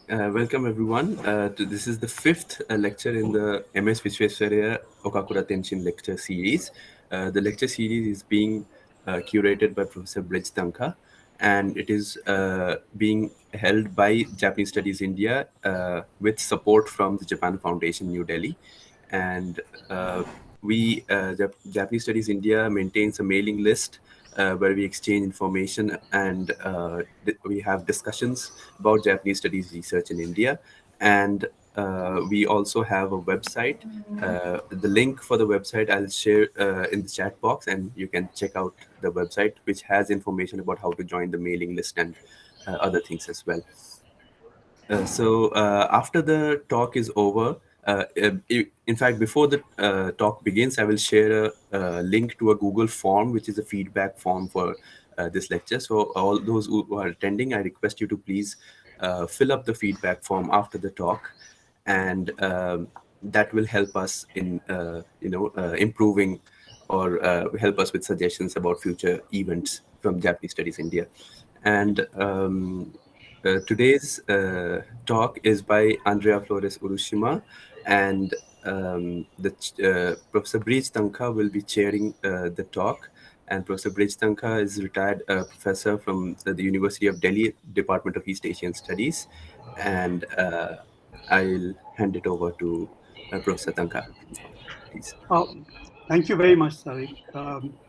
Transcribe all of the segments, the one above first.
Welcome everyone. This is the fifth lecture in the MS Visvesvaraya Okakura Tenshin lecture series. The lecture series is being curated by Professor Blitz Tanka, and it is being held by Japanese Studies India with support from the Japan Foundation, New Delhi. And Japanese Studies India maintains a mailing list where we exchange information and we have discussions about Japanese studies research in India. And we also have a website. The link for the website I'll share in the chat box, and you can check out the website, which has information about how to join the mailing list and other things as well. After the talk is over, in fact, before the talk begins, I will share a link to a Google form, which is a feedback form for this lecture. So all those who are attending, I request you to please fill up the feedback form after the talk, and that will help us in improving or help us with suggestions about future events from Japanese Studies India. And today's talk is by Andrea Flores Urushima, and Professor Breach Tanka will be chairing the talk. And Professor Breach Tanka is retired professor from the University of Delhi, Department of East Asian Studies. And I'll hand it over to Professor Tanka, please. Thank you very much, Tariq.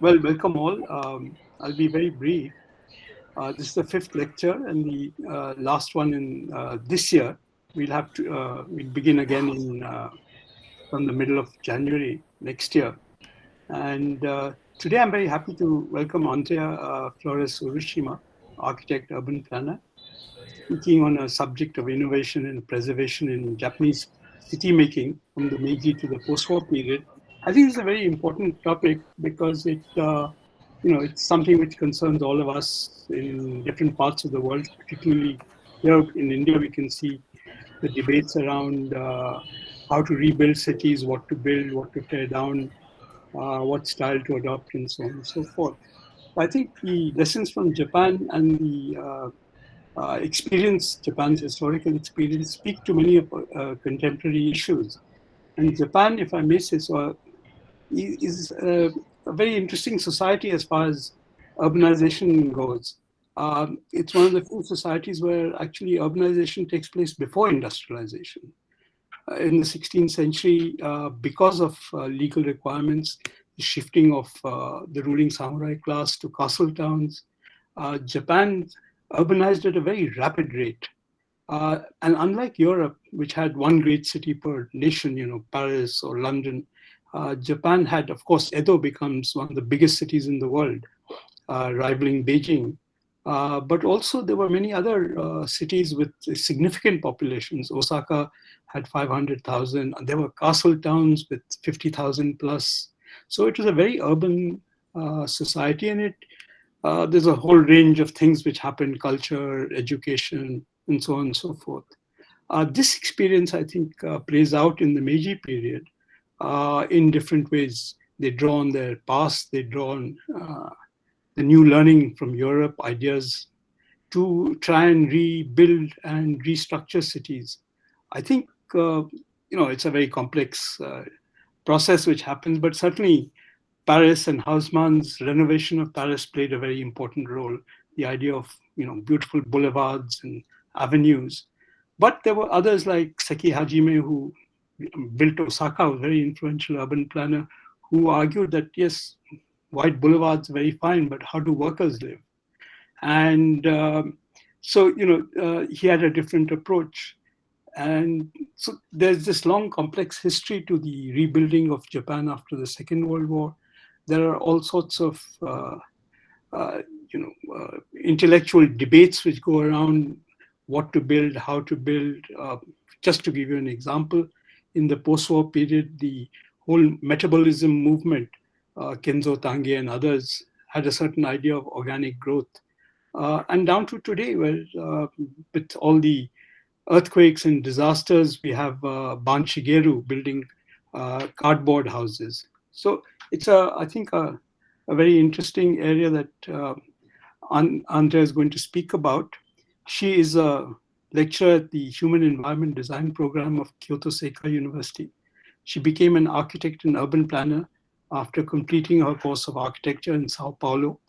Welcome all. I'll be very brief. This is the fifth lecture and the last one in this year. We'll begin again from the middle of January next year. And today I'm very happy to welcome Andrea Flores Urushima, architect, urban planner, speaking on a subject of innovation and preservation in Japanese city making from the Meiji to the Postwar period. I think it's a very important topic because it's something which concerns all of us in different parts of the world, particularly here in India. We can see the debates around how to rebuild cities, what to build, what to tear down, what style to adopt, and so on and so forth. I think the lessons from Japan and the Japan's historical experience, speak to many of contemporary issues. And Japan, if I may say so, is a very interesting society as far as urbanization goes. It's one of the few societies where actually urbanization takes place before industrialization. In the 16th century, because of legal requirements, the shifting of the ruling samurai class to castle towns, Japan urbanized at a very rapid rate. And unlike Europe, which had one great city per nation, Paris or London, Japan had, of course, Edo becomes one of the biggest cities in the world, rivaling Beijing. But also there were many other cities with significant populations. Osaka had 500,000. There were castle towns with 50,000 plus. So it was a very urban society, and there's a whole range of things which happened: culture, education, and so on and so forth. This experience, I think, plays out in the Meiji period in different ways. They draw on their past, they draw on the new learning from Europe, ideas to try and rebuild and restructure cities. I think, it's a very complex process which happens, but certainly Paris and Haussmann's renovation of Paris played a very important role. The idea of beautiful boulevards and avenues. But there were others like Seki Hajime, who built Osaka, a very influential urban planner, who argued that yes, wide boulevards are very fine, but how do workers live? And he had a different approach. And so there's this long, complex history to the rebuilding of Japan after the Second World War. There are all sorts of intellectual debates which go around what to build, how to build. Just to give you an example, in the post-war period, the whole metabolism movement, Kenzo Tange and others, had a certain idea of organic growth. And down to today, where with all the earthquakes and disasters, we have Ban Shigeru building cardboard houses. So it's I think a very interesting area that Andrea is going to speak about. She is a lecturer at the Human Environment Design program of Kyoto Sekai University. She became an architect and urban planner after completing her course of architecture in Sao Paulo.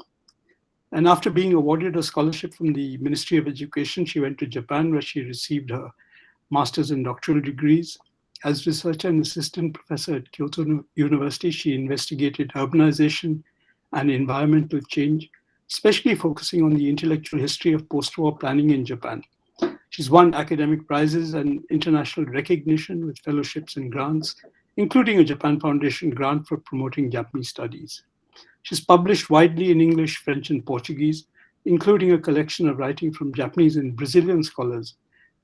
And after being awarded a scholarship from the Ministry of Education, she went to Japan, where she received her master's and doctoral degrees. As researcher and assistant professor at Kyoto University, she investigated urbanization and environmental change, especially focusing on the intellectual history of post-war planning in Japan. She's won academic prizes and international recognition with fellowships and grants, including a Japan Foundation grant for promoting Japanese studies. She's published widely in English, French, and Portuguese, including a collection of writing from Japanese and Brazilian scholars,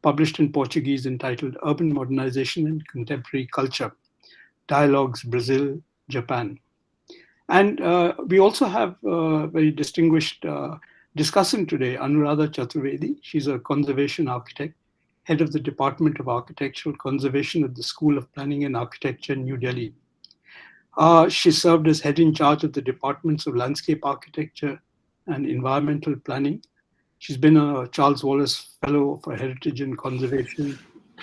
published in Portuguese entitled Urban Modernization and Contemporary Culture, Dialogues Brazil, Japan. And we also have a very distinguished discussant today, Anuradha Chaturvedi. She's a conservation architect, head of the Department of Architectural Conservation at the School of Planning and Architecture in New Delhi. She served as head in charge of the Departments of Landscape Architecture and Environmental Planning. She's been a Charles Wallace Fellow for Heritage and Conservation.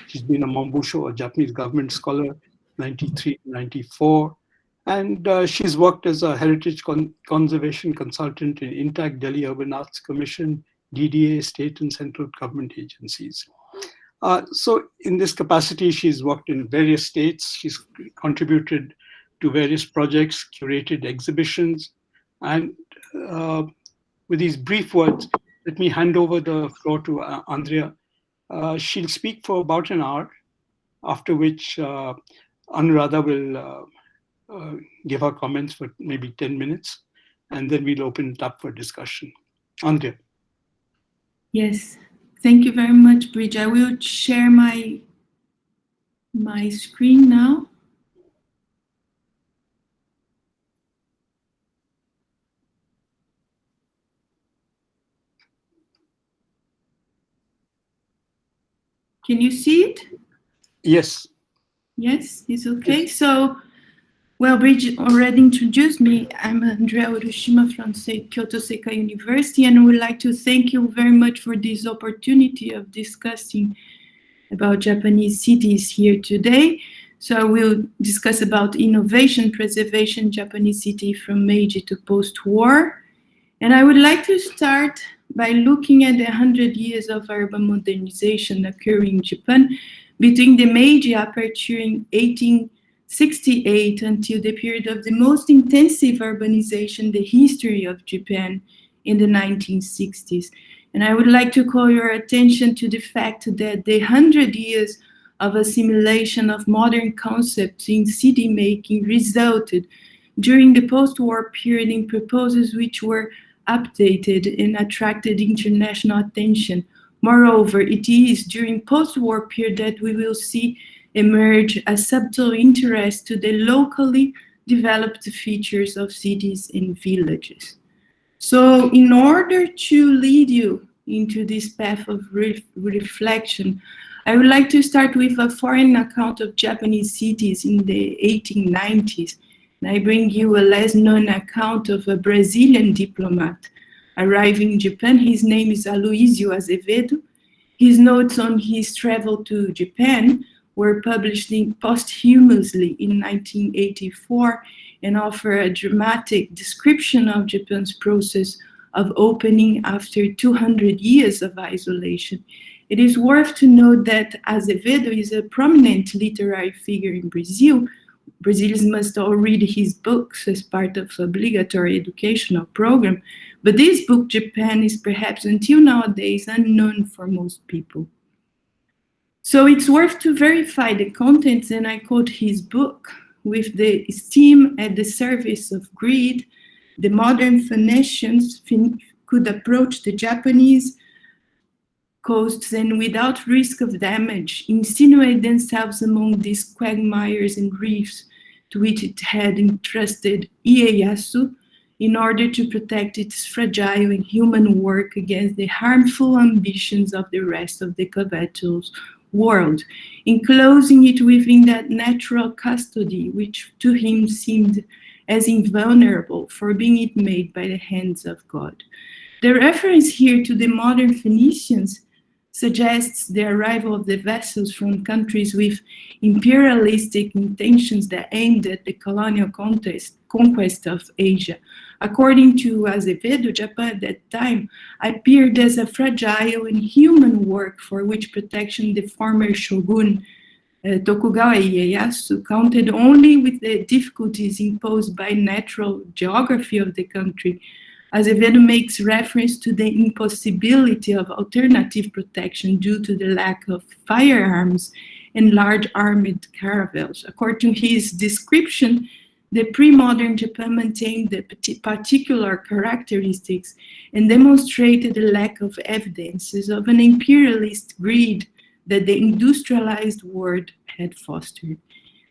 She's been a Mombusho, a Japanese government scholar, 93 to 94. And she's worked as a heritage conservation consultant in Intact Delhi Urban Arts Commission, DDA, state and central government agencies. So in this capacity, she's worked in various states. She's contributed to various projects, curated exhibitions. And with these brief words, let me hand over the floor to Andrea. She'll speak for about an hour, after which Anuradha will give her comments for maybe 10 minutes, and then we'll open it up for discussion. Andrea. Yes, thank you very much, Bridge. I will share my screen now. Can you see it? Yes. Yes, it's okay. So, well, Bridget already introduced me. I'm Andrea Urushima from Kyoto Sekai University, and I would like to thank you very much for this opportunity of discussing about Japanese cities here today. So I will discuss about innovation, preservation, Japanese city from Meiji to post-war. And I would like to start by looking at the 100 years of urban modernization occurring in Japan between the Meiji aperture in 1868 until the period of the most intensive urbanization in the history of Japan in the 1960s. And I would like to call your attention to the fact that the 100 years of assimilation of modern concepts in city making resulted during the post-war period in proposals which were updated and attracted international attention. Moreover, it is during post-war period that we will see emerge a subtle interest to the locally developed features of cities and villages. So in order to lead you into this path of reflection, I would like to start with a foreign account of Japanese cities in the 1890s. And I bring you a less known account of a Brazilian diplomat arriving in Japan. His name is Aloysio Azevedo. His notes on his travel to Japan were published posthumously in 1984 and offer a dramatic description of Japan's process of opening after 200 years of isolation. It is worth to note that Azevedo is a prominent literary figure in Brazil. Brazilians must all read his books as part of obligatory educational program, but this book, Japan, is perhaps until nowadays unknown for most people. So it's worth to verify the contents, and I quote his book, with the esteem at the service of greed, the modern Phoenicians could approach the Japanese coasts and without risk of damage, insinuate themselves among these quagmires and reefs to which it had entrusted Ieyasu in order to protect its fragile and human work against the harmful ambitions of the rest of the covetous world, enclosing it within that natural custody which to him seemed as invulnerable for being it made by the hands of God. The reference here to the modern Phoenicians suggests the arrival of the vessels from countries with imperialistic intentions that aimed at the colonial conquest of Asia. According to Azevedo, Japan at that time appeared as a fragile and human work for which protection the former shogun Tokugawa Ieyasu counted only with the difficulties imposed by natural geography of the country. Azevedo makes reference to the impossibility of alternative protection due to the lack of firearms and large armed caravels. According to his description, the pre-modern Japan maintained the particular characteristics and demonstrated a lack of evidences of an imperialist greed that the industrialized world had fostered.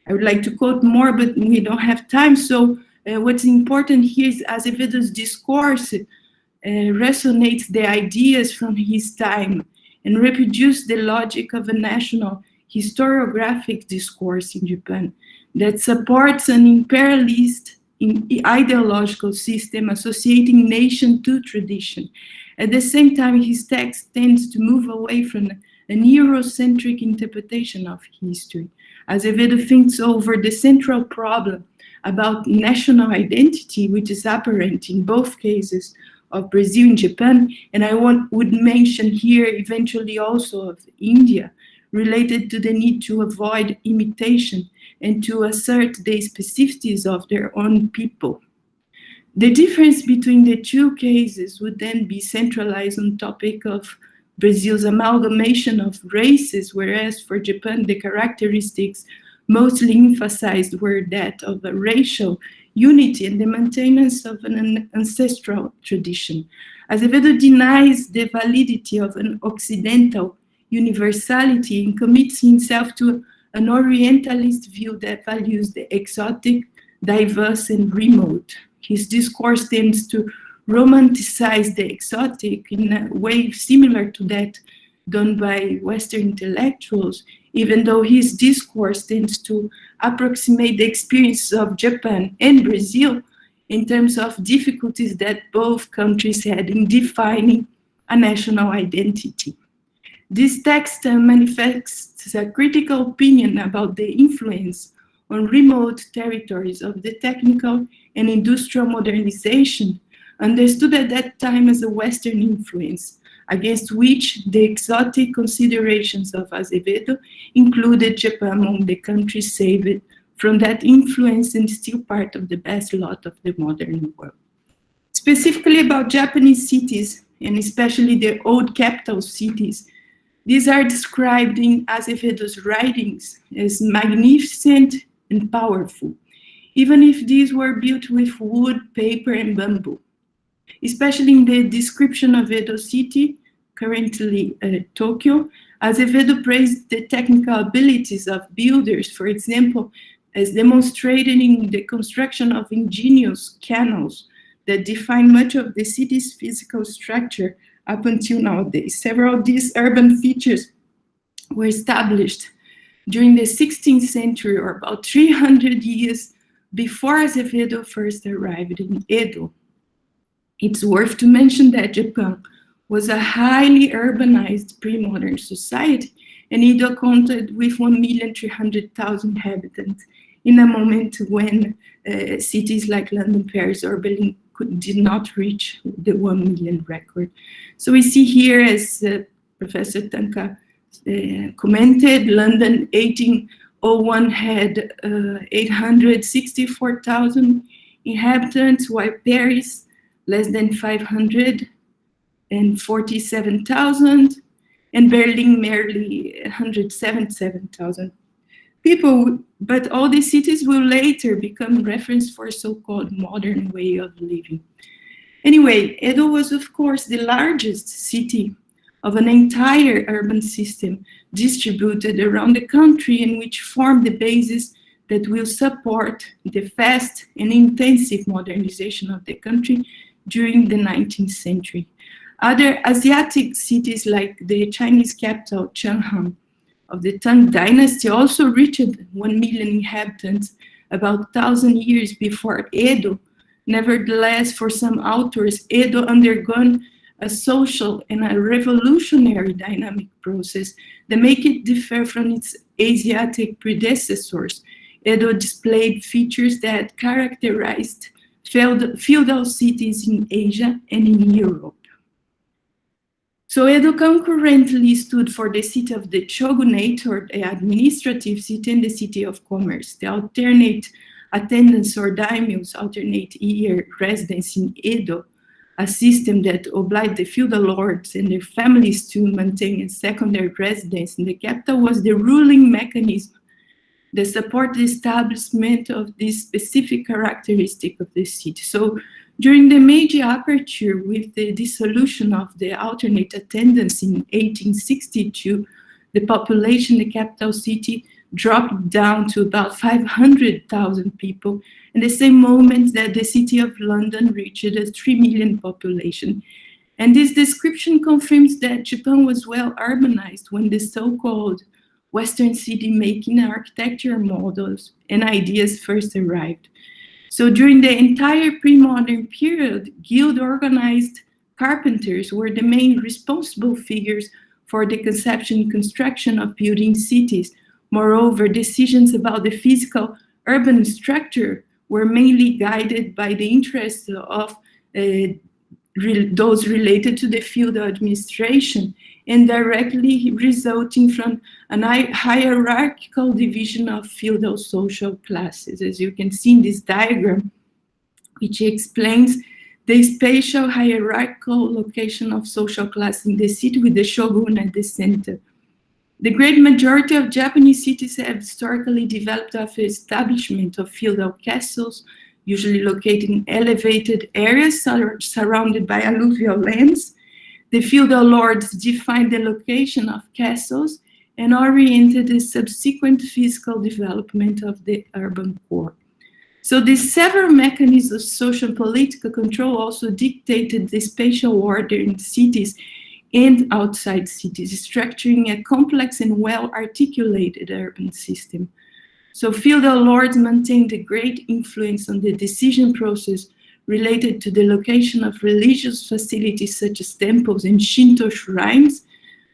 I would like to quote more, but we don't have time. So what's important here is Azevedo's discourse resonates the ideas from his time and reproduce the logic of a national historiographic discourse in Japan that supports an imperialist ideological system associating nation to tradition. At the same time, his text tends to move away from an Eurocentric interpretation of history. Azevedo thinks over the central problem about national identity, which is apparent in both cases of Brazil and Japan, and I would mention here eventually also of India, related to the need to avoid imitation and to assert the specificities of their own people. The difference between the two cases would then be centralized on topic of Brazil's amalgamation of races, whereas for Japan, the characteristics mostly emphasized were that of a racial unity and the maintenance of an ancestral tradition. Azevedo denies the validity of an Occidental universality and commits himself to an Orientalist view that values the exotic, diverse, and remote. His discourse tends to romanticize the exotic in a way similar to that done by Western intellectuals, even though his discourse tends to approximate the experiences of Japan and Brazil in terms of difficulties that both countries had in defining a national identity. This text manifests a critical opinion about the influence on remote territories of the technical and industrial modernization understood at that time as a Western influence, against which the exotic considerations of Azevedo included Japan among the countries saved from that influence and still part of the best lot of the modern world. Specifically about Japanese cities, and especially the old capital cities, these are described in Azevedo's writings as magnificent and powerful, even if these were built with wood, paper, and bamboo. Especially in the description of Edo City, currently Tokyo, Azevedo praised the technical abilities of builders, for example, as demonstrated in the construction of ingenious canals that define much of the city's physical structure up until nowadays. Several of these urban features were established during the 16th century, or about 300 years before Azevedo first arrived in Edo. It's worth to mention that Japan was a highly urbanized pre-modern society, and Edo counted with 1,300,000 inhabitants in a moment when cities like London, Paris, or Berlin did not reach the 1 million record. So we see here, as Professor Tanka commented, London 1801 had 864,000 inhabitants, while Paris less than 547,000, and Berlin merely 177,000 people. But all these cities will later become reference for a so-called modern way of living. Anyway, Edo was, of course, the largest city of an entire urban system distributed around the country, and which formed the basis that will support the fast and intensive modernization of the country during the 19th century. Other Asiatic cities like the Chinese capital, Chang'an, of the Tang Dynasty also reached 1 million inhabitants about 1,000 years before Edo. Nevertheless, for some authors, Edo undergone a social and a revolutionary dynamic process that make it differ from its Asiatic predecessors. Edo displayed features that characterized feudal cities in Asia and in Europe. So Edo concurrently stood for the city of the shogunate, or the administrative city, and the city of commerce. The alternate attendance, or daimyo's alternate year residence in Edo, a system that obliged the feudal lords and their families to maintain a secondary residence in the capital, was the ruling mechanism that supported the establishment of this specific characteristic of the city. So during the Meiji aperture, with the dissolution of the alternate attendance in 1862, the population in the capital city dropped down to about 500,000 people, in the same moment that the city of London reached a 3 million population. And this description confirms that Japan was well urbanized when the so-called Western city-making architecture models and ideas first arrived. So during the entire pre-modern period, guild-organized carpenters were the main responsible figures for the conception and construction of building cities. Moreover, decisions about the physical urban structure were mainly guided by the interests of those related to the feudal administration, and directly resulting from a hierarchical division of feudal social classes, as you can see in this diagram, which explains the spatial hierarchical location of social class in the city, with the shogun at the center. The great majority of Japanese cities have historically developed off the establishment of feudal castles, usually located in elevated areas surrounded by alluvial lands. The feudal lords defined the location of castles and oriented the subsequent physical development of the urban core. So these several mechanisms of social and political control also dictated the spatial order in cities and outside cities, structuring a complex and well-articulated urban system. So feudal lords maintained a great influence on the decision process related to the location of religious facilities such as temples and Shinto shrines,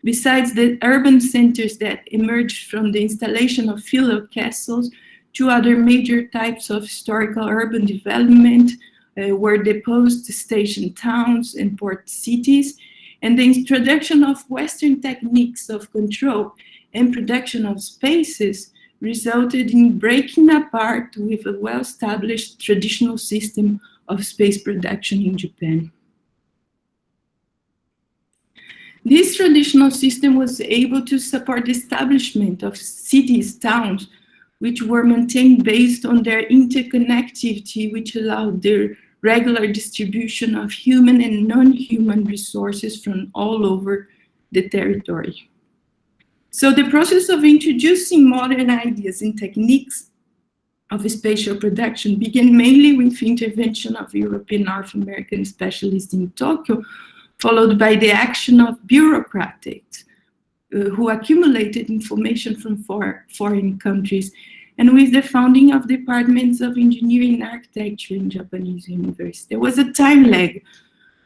besides the urban centers that emerged from the installation of feudal castles. Two other major types of historical urban development were the post-station towns and port cities, and the introduction of Western techniques of control and production of spaces resulted in breaking apart with a well-established traditional system of space production in Japan. This traditional system was able to support the establishment of cities, towns, which were maintained based on their interconnectivity, which allowed the regular distribution of human and non-human resources from all over the territory. So the process of introducing modern ideas and techniques of spatial production began mainly with the intervention of European North American specialists in Tokyo, followed by the action of bureaucrats who accumulated information from foreign countries, and with the founding of departments of engineering and architecture in Japanese universities. There was a time lag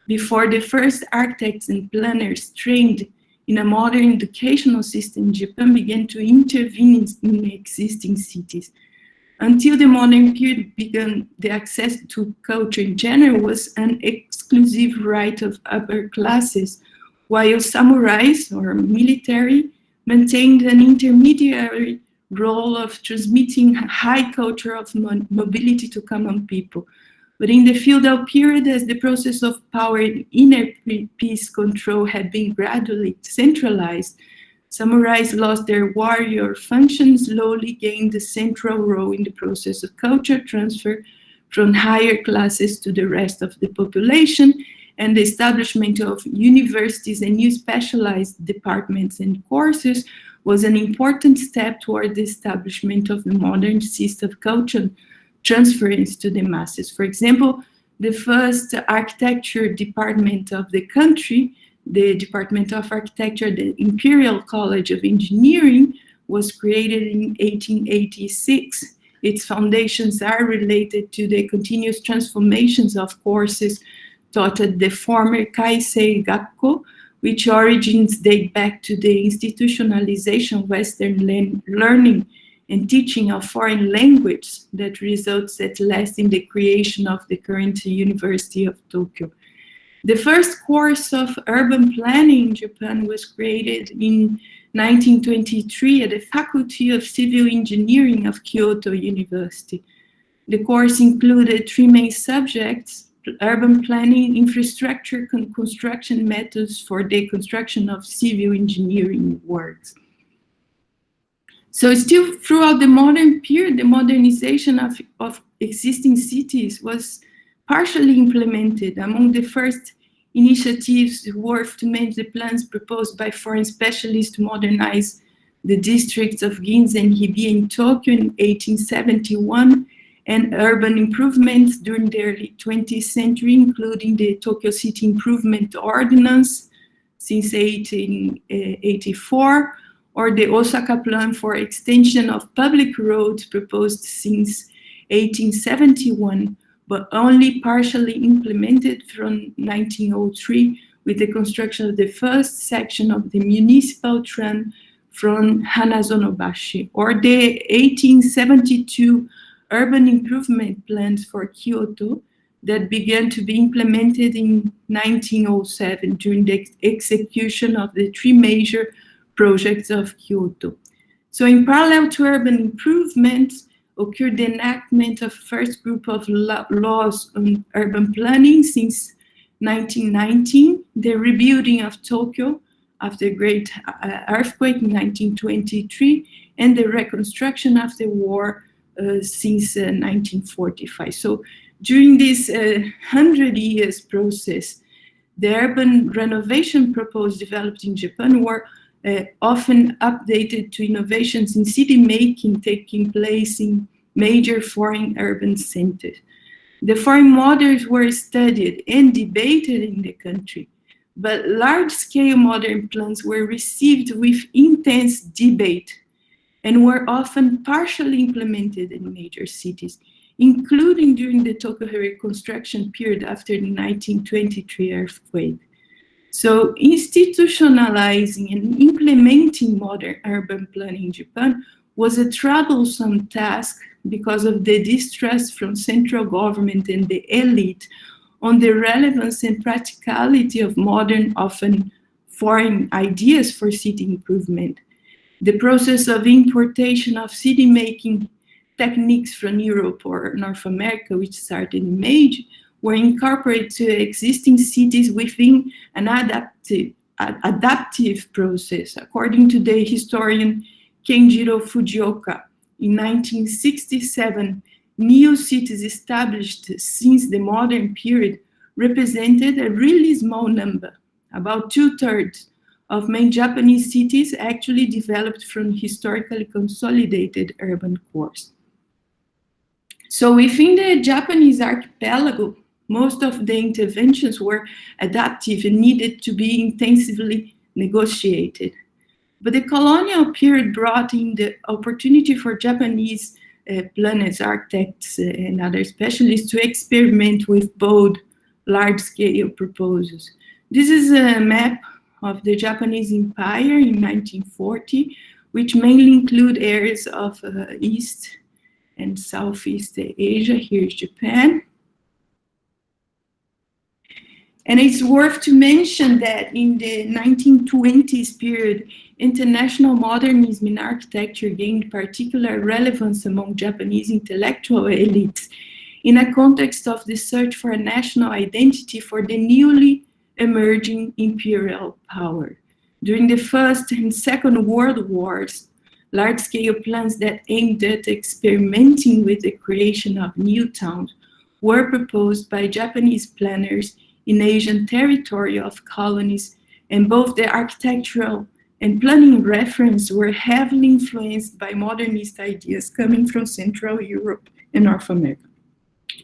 before the first architects and planners trained in a modern educational system in Japan began to intervene in existing cities. Until the modern period began, the access to culture in general was an exclusive right of upper classes, while samurais or military maintained an intermediary role of transmitting high culture of mobility to common people. But in the feudal period, as the process of power and inner peace control had been gradually centralized, samurais lost their warrior function, slowly gained a central role in the process of culture transfer from higher classes to the rest of the population, and the establishment of universities and new specialized departments and courses was an important step toward the establishment of the modern system of culture transference to the masses. For example, the first architecture department of the country, the Department of Architecture, the Imperial College of Engineering, was created in 1886. Its foundations are related to the continuous transformations of courses taught at the former Kaisei Gakko, which origins date back to the institutionalization of Western learning and teaching of foreign language that results at last in the creation of the current University of Tokyo. The first course of urban planning in Japan was created in 1923 at the Faculty of Civil Engineering of Kyoto University. The course included 3 main subjects: urban planning, infrastructure, construction methods for the construction of civil engineering works. So still throughout the modern period, the modernization of existing cities was partially implemented. Among the first initiatives worth to mention the plans proposed by foreign specialists to modernize the districts of Ginza and Hibiya in Tokyo in 1871, and urban improvements during the early 20th century, including the Tokyo City Improvement Ordinance since 1884, or the Osaka Plan for extension of public roads proposed since 1871, but only partially implemented from 1903 with the construction of the first section of the municipal tram from Hanazonobashi, or the 1872 urban improvement plans for Kyoto that began to be implemented in 1907 during the execution of the 3 major projects of Kyoto. So in parallel to urban improvements, occurred the enactment of first group of laws on urban planning since 1919, the rebuilding of Tokyo after the Great Earthquake in 1923, and the reconstruction after war since 1945. So during this 100 years process, the urban renovation proposals developed in Japan were often updated to innovations in city making taking place in major foreign urban centers. The foreign models were studied and debated in the country, but large-scale modern plans were received with intense debate and were often partially implemented in major cities, including during the Tokyo reconstruction period after the 1923 earthquake. So institutionalizing and implementing modern urban planning in Japan was a troublesome task because of the distrust from central government and the elite on the relevance and practicality of modern, often foreign ideas for city improvement. The process of importation of city-making techniques from Europe or North America, which started in Meiji, were incorporated to existing cities within an adaptive process. According to the historian Kenjiro Fujioka, in 1967, new cities established since the modern period represented a really small number. About 2/3 of main Japanese cities actually developed from historically consolidated urban cores. So within the Japanese archipelago, most of the interventions were adaptive and needed to be intensively negotiated. But the colonial period brought in the opportunity for Japanese planners, architects, and other specialists to experiment with bold, large-scale proposals. This is a map of the Japanese Empire in 1940, which mainly include areas of East and Southeast Asia. Here is Japan. And it's worth to mention that in the 1920s period, international modernism in architecture gained particular relevance among Japanese intellectual elites in a context of the search for a national identity for the newly emerging imperial power. During the First and Second World Wars, large-scale plans that aimed at experimenting with the creation of new towns were proposed by Japanese planners in Asian territory of colonies, and both the architectural and planning reference were heavily influenced by modernist ideas coming from Central Europe and North America.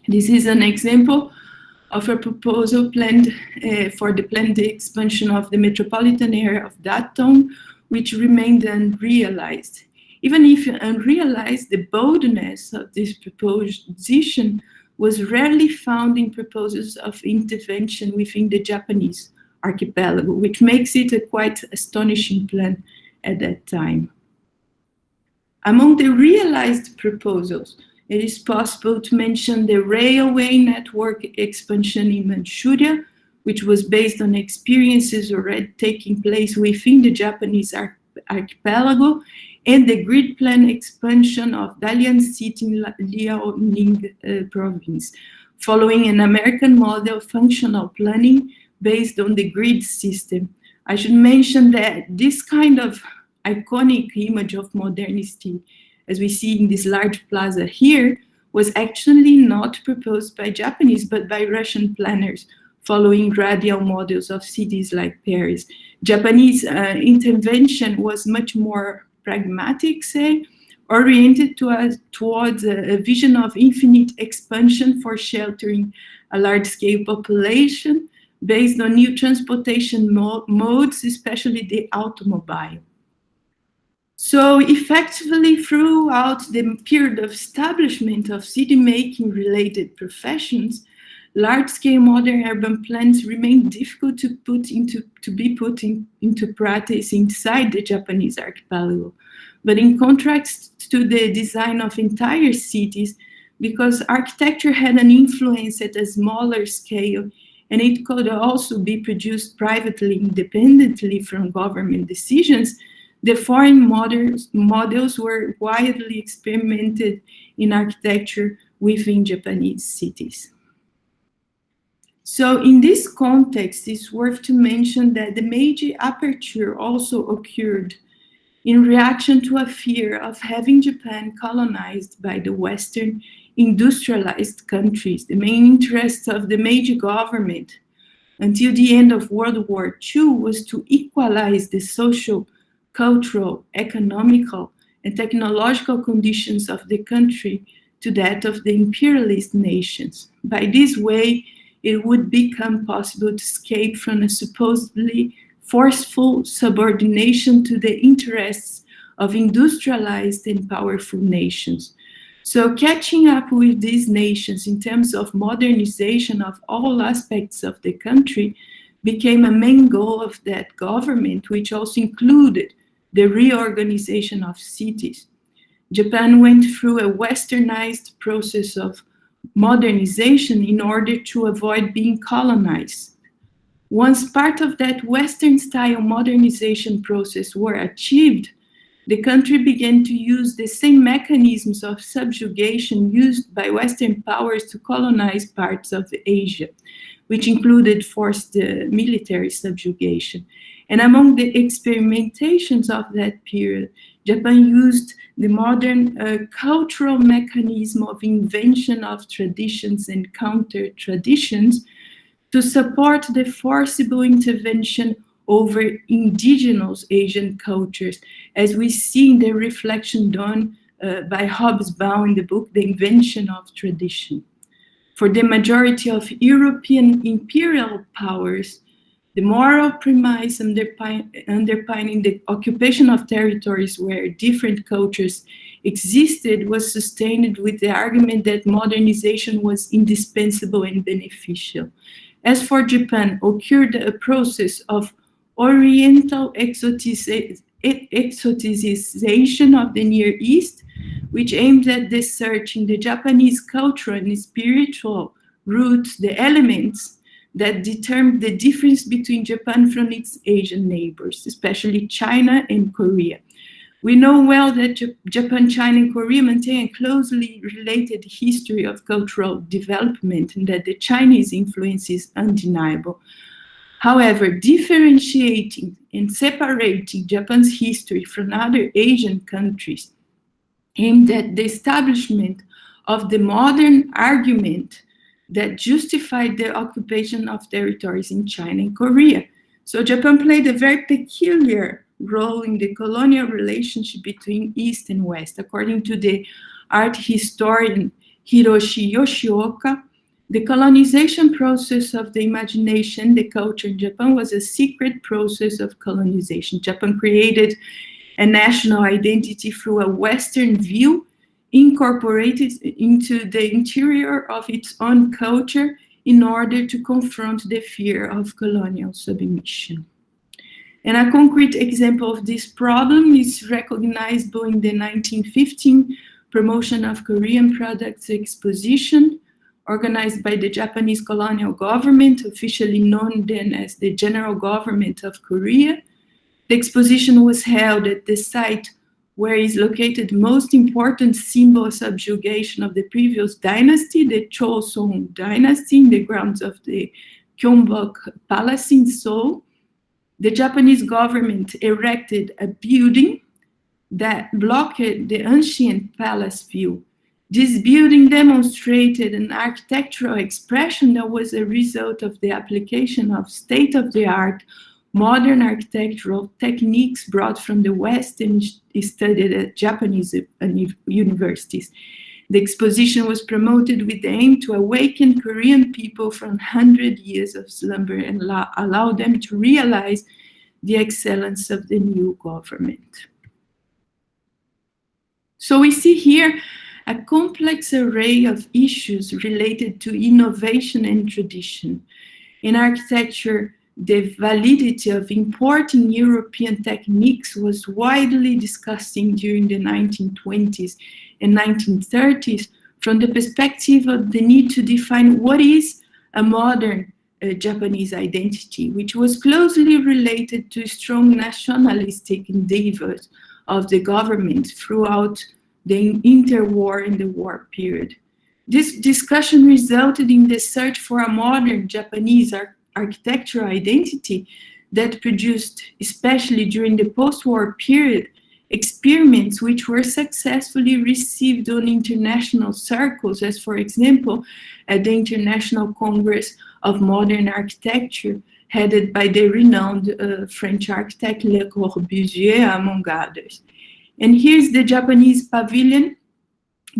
This is an example of a proposal planned for the planned expansion of the metropolitan area of that town, which remained unrealized. Even if unrealized, the boldness of this proposition was rarely found in proposals of intervention within the Japanese archipelago, which makes it a quite astonishing plan at that time. Among the realized proposals, it is possible to mention the railway network expansion in Manchuria, which was based on experiences already taking place within the Japanese archipelago, and the grid plan expansion of Dalian City in Liaoning province, following an American model of functional planning based on the grid system. I should mention that this kind of iconic image of modernity, as we see in this large plaza here, was actually not proposed by Japanese, but by Russian planners, following radial models of cities like Paris. Japanese intervention was much more pragmatic, say, oriented towards a vision of infinite expansion for sheltering a large-scale population based on new transportation modes, especially the automobile. So effectively, throughout the period of establishment of city-making related professions, large-scale modern urban plans remain difficult to be put into practice inside the Japanese archipelago. But in contrast to the design of entire cities, because architecture had an influence at a smaller scale, and it could also be produced privately, independently from government decisions, the foreign models were widely experimented in architecture within Japanese cities. So in this context, it's worth to mention that the Meiji aperture also occurred in reaction to a fear of having Japan colonized by the Western industrialized countries. The main interest of the Meiji government until the end of World War II was to equalize the social, cultural, economical, and technological conditions of the country to that of the imperialist nations. By this way, it would become possible to escape from a supposedly forceful subordination to the interests of industrialized and powerful nations. So catching up with these nations in terms of modernization of all aspects of the country became a main goal of that government, which also included the reorganization of cities. Japan went through a westernized process of modernization in order to avoid being colonized. Once part of that Western-style modernization process were achieved, the country began to use the same mechanisms of subjugation used by Western powers to colonize parts of Asia, which included forced military subjugation. And among the experimentations of that period, Japan used the modern cultural mechanism of invention of traditions and counter-traditions to support the forcible intervention over indigenous Asian cultures, as we see in the reflection done by Hobsbawm in the book, The Invention of Tradition. For the majority of European imperial powers, the moral premise underpinning the occupation of territories where different cultures existed was sustained with the argument that modernization was indispensable and beneficial. As for Japan, occurred a process of Oriental exoticization of the Near East, which aimed at researching the Japanese cultural and spiritual roots, the elements that determined the difference between Japan from its Asian neighbors, especially China and Korea. We know well that Japan, China, and Korea maintain a closely related history of cultural development and that the Chinese influence is undeniable. However, differentiating and separating Japan's history from other Asian countries aimed at the establishment of the modern argument that justified the occupation of territories in China and Korea. So Japan played a very peculiar role in the colonial relationship between East and West. According to the art historian Hiroshi Yoshioka, the colonization process of the imagination, the culture in Japan was a secret process of colonization. Japan created a national identity through a Western view incorporated into the interior of its own culture in order to confront the fear of colonial submission. And a concrete example of this problem is recognizable in the 1915 Promotion of Korean Products Exposition, organized by the Japanese colonial government, officially known then as the General Government of Korea. The exposition was held at the site where is located the most important symbol of subjugation of the previous dynasty, the Choson dynasty, in the grounds of the Gyeongbok Palace in Seoul. The Japanese government erected a building that blocked the ancient palace view. This building demonstrated an architectural expression that was a result of the application of state-of-the-art modern architectural techniques brought from the West and studied at Japanese universities. The exposition was promoted with the aim to awaken Korean people from 100 years of slumber and allow them to realize the excellence of the new government. So we see here a complex array of issues related to innovation and tradition. In architecture, the validity of importing European techniques was widely discussed during the 1920s and 1930s from the perspective of the need to define what is a modern Japanese identity, which was closely related to strong nationalistic endeavors of the government throughout the interwar and the war period. This discussion resulted in the search for a modern Japanese architectural identity that produced, especially during the post-war period, experiments which were successfully received on international circles, as for example, at the International Congress of Modern Architecture, headed by the renowned French architect Le Corbusier, among others. And here's the Japanese pavilion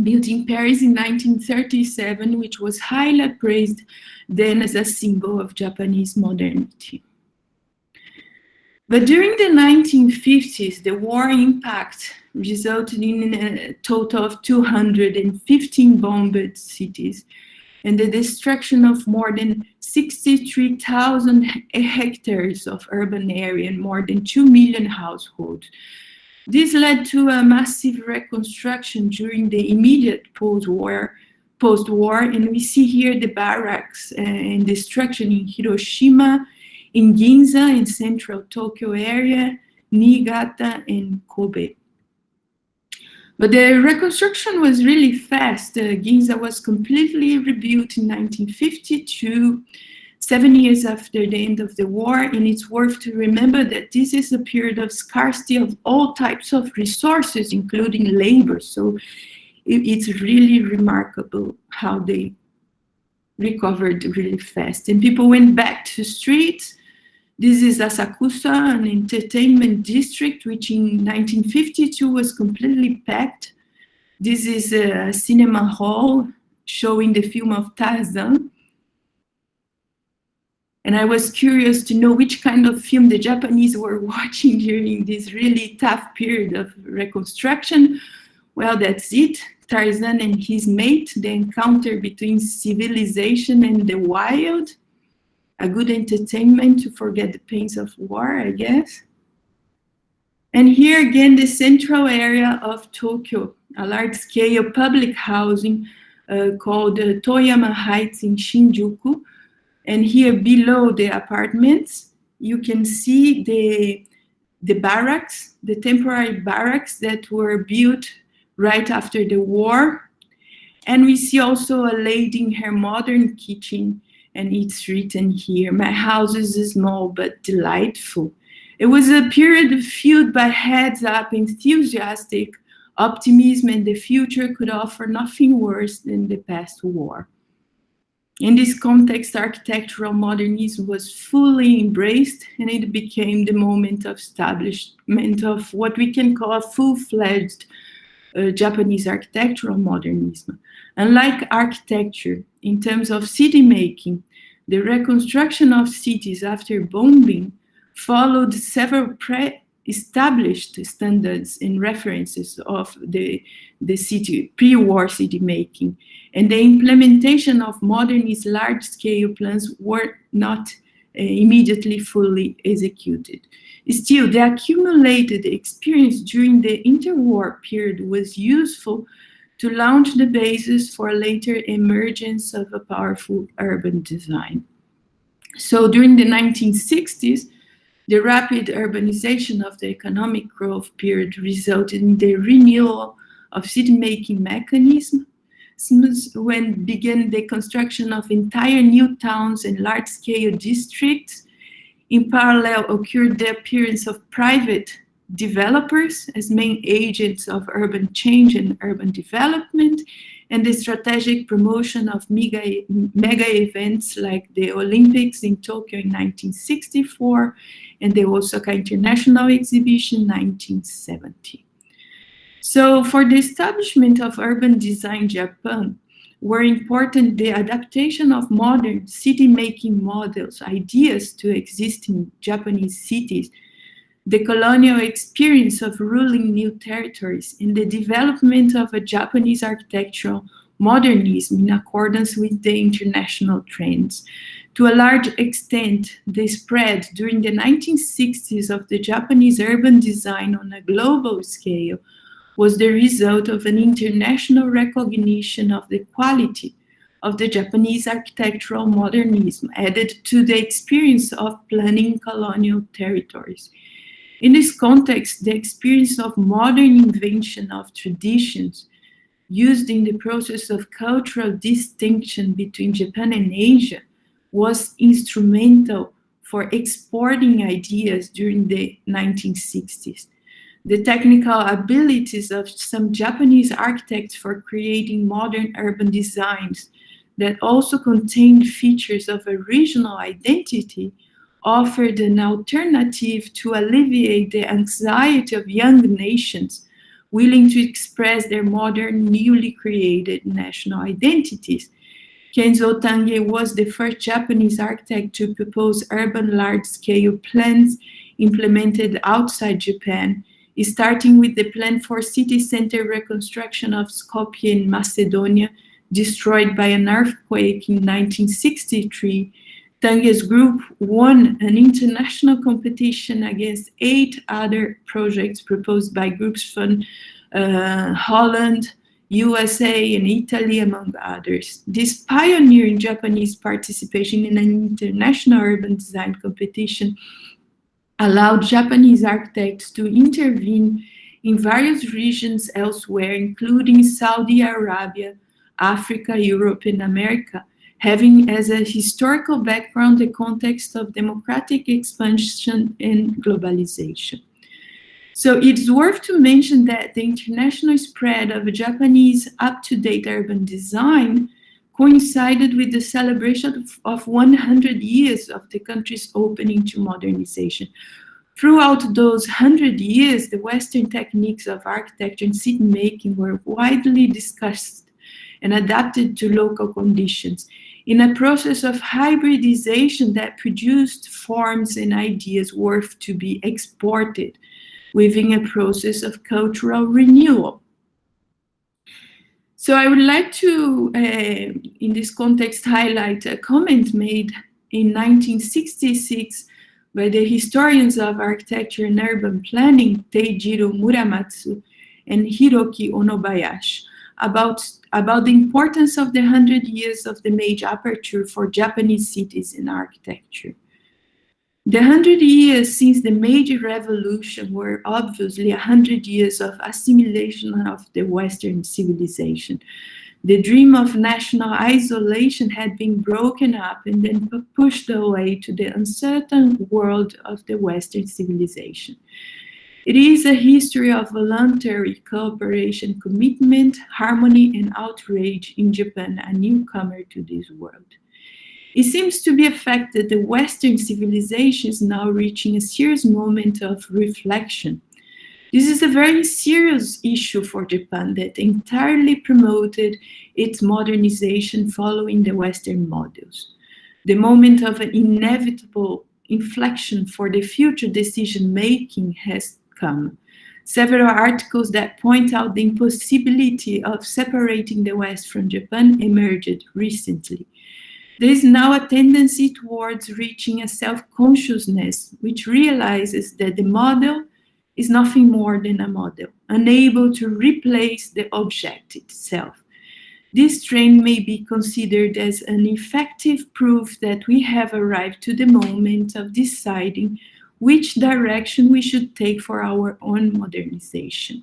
built in Paris in 1937, which was highly praised then as a symbol of Japanese modernity. But during the 1950s, the war impact resulted in a total of 215 bombed cities and the destruction of more than 63,000 hectares of urban area and more than 2 million households. This led to a massive reconstruction during the immediate post-war, and we see here the barracks and destruction in Hiroshima, in Ginza, in central Tokyo area, Niigata, and Kobe. But the reconstruction was really fast. Ginza was completely rebuilt in 1952, 7 years after the end of the war, and it's worth to remember that this is a period of scarcity of all types of resources, including labor. So it's really remarkable how they recovered really fast. And people went back to streets. This is Asakusa, an entertainment district, which in 1952 was completely packed. This is a cinema hall showing the film of Tarzan. And I was curious to know which kind of film the Japanese were watching during this really tough period of reconstruction. Well, that's it. Tarzan and his mate, the encounter between civilization and the wild. A good entertainment to forget the pains of war, I guess. And here again, the central area of Tokyo, a large-scale public housing called Toyama Heights in Shinjuku. And here below the apartments, you can see the barracks, the temporary barracks that were built right after the war. And we see also a lady in her modern kitchen, and it's written here, "My house is small but delightful." It was a period fueled by heads-up, enthusiastic optimism, and the future could offer nothing worse than the past war. In this context, architectural modernism was fully embraced, and it became the moment of establishment of what we can call a full-fledged Japanese architectural modernism. Unlike architecture, in terms of city making, the reconstruction of cities after bombing followed several established standards and references of the city, pre-war city making, and the implementation of modernist large-scale plans were not immediately fully executed. Still, the accumulated experience during the interwar period was useful to launch the basis for later emergence of a powerful urban design. So during the 1960s, the rapid urbanization of the economic growth period resulted in the renewal of city-making mechanisms when began the construction of entire new towns and large-scale districts. In parallel, occurred the appearance of private developers as main agents of urban change and urban development, and the strategic promotion of mega events like the Olympics in Tokyo in 1964 and the Osaka International Exhibition in 1970. So for the establishment of urban design Japan, were important the adaptation of modern city-making models, ideas to existing Japanese cities, the colonial experience of ruling new territories, and the development of a Japanese architectural modernism in accordance with the international trends. To a large extent, the spread during the 1960s of the Japanese urban design on a global scale was the result of an international recognition of the quality of the Japanese architectural modernism added to the experience of planning colonial territories. In this context, the experience of modern invention of traditions used in the process of cultural distinction between Japan and Asia was instrumental for exporting ideas during the 1960s. The technical abilities of some Japanese architects for creating modern urban designs that also contained features of a regional identity offered an alternative to alleviate the anxiety of young nations willing to express their modern, newly created national identities. Kenzo Tange was the first Japanese architect to propose urban large-scale plans implemented outside Japan, starting with the plan for city center reconstruction of Skopje in Macedonia, destroyed by an earthquake in 1963. Tange's group won an international competition against 8 other projects proposed by groups from Holland, USA, and Italy, among others. This pioneering Japanese participation in an international urban design competition allowed Japanese architects to intervene in various regions elsewhere, including Saudi Arabia, Africa, Europe, and America, having as a historical background the context of democratic expansion and globalization. So it's worth to mention that the international spread of Japanese up-to-date urban design coincided with the celebration of 100 years of the country's opening to modernization. Throughout those 100 years, the Western techniques of architecture and city making were widely discussed and adapted to local conditions in a process of hybridization that produced forms and ideas worth to be exported within a process of cultural renewal. So I would like to, in this context, highlight a comment made in 1966 by the historians of architecture and urban planning, Teijiro Muramatsu and Hiroki Onobayashi, about the importance of the 100 years of the Meiji aperture for Japanese cities and architecture. The 100 years since the Meiji Revolution were obviously 100 years of assimilation of the Western civilization. The dream of national isolation had been broken up and then pushed away to the uncertain world of the Western civilization. It is a history of voluntary cooperation, commitment, harmony, and outrage in Japan, a newcomer to this world. It seems to be a fact that the Western civilization is now reaching a serious moment of reflection. This is a very serious issue for Japan that entirely promoted its modernization following the Western models. The moment of an inevitable inflection for the future decision-making has come. Several articles that point out the impossibility of separating the West from Japan emerged recently. There is now a tendency towards reaching a self-consciousness which realizes that the model is nothing more than a model, unable to replace the object itself. This trend may be considered as an effective proof that we have arrived to the moment of deciding which direction we should take for our own modernization.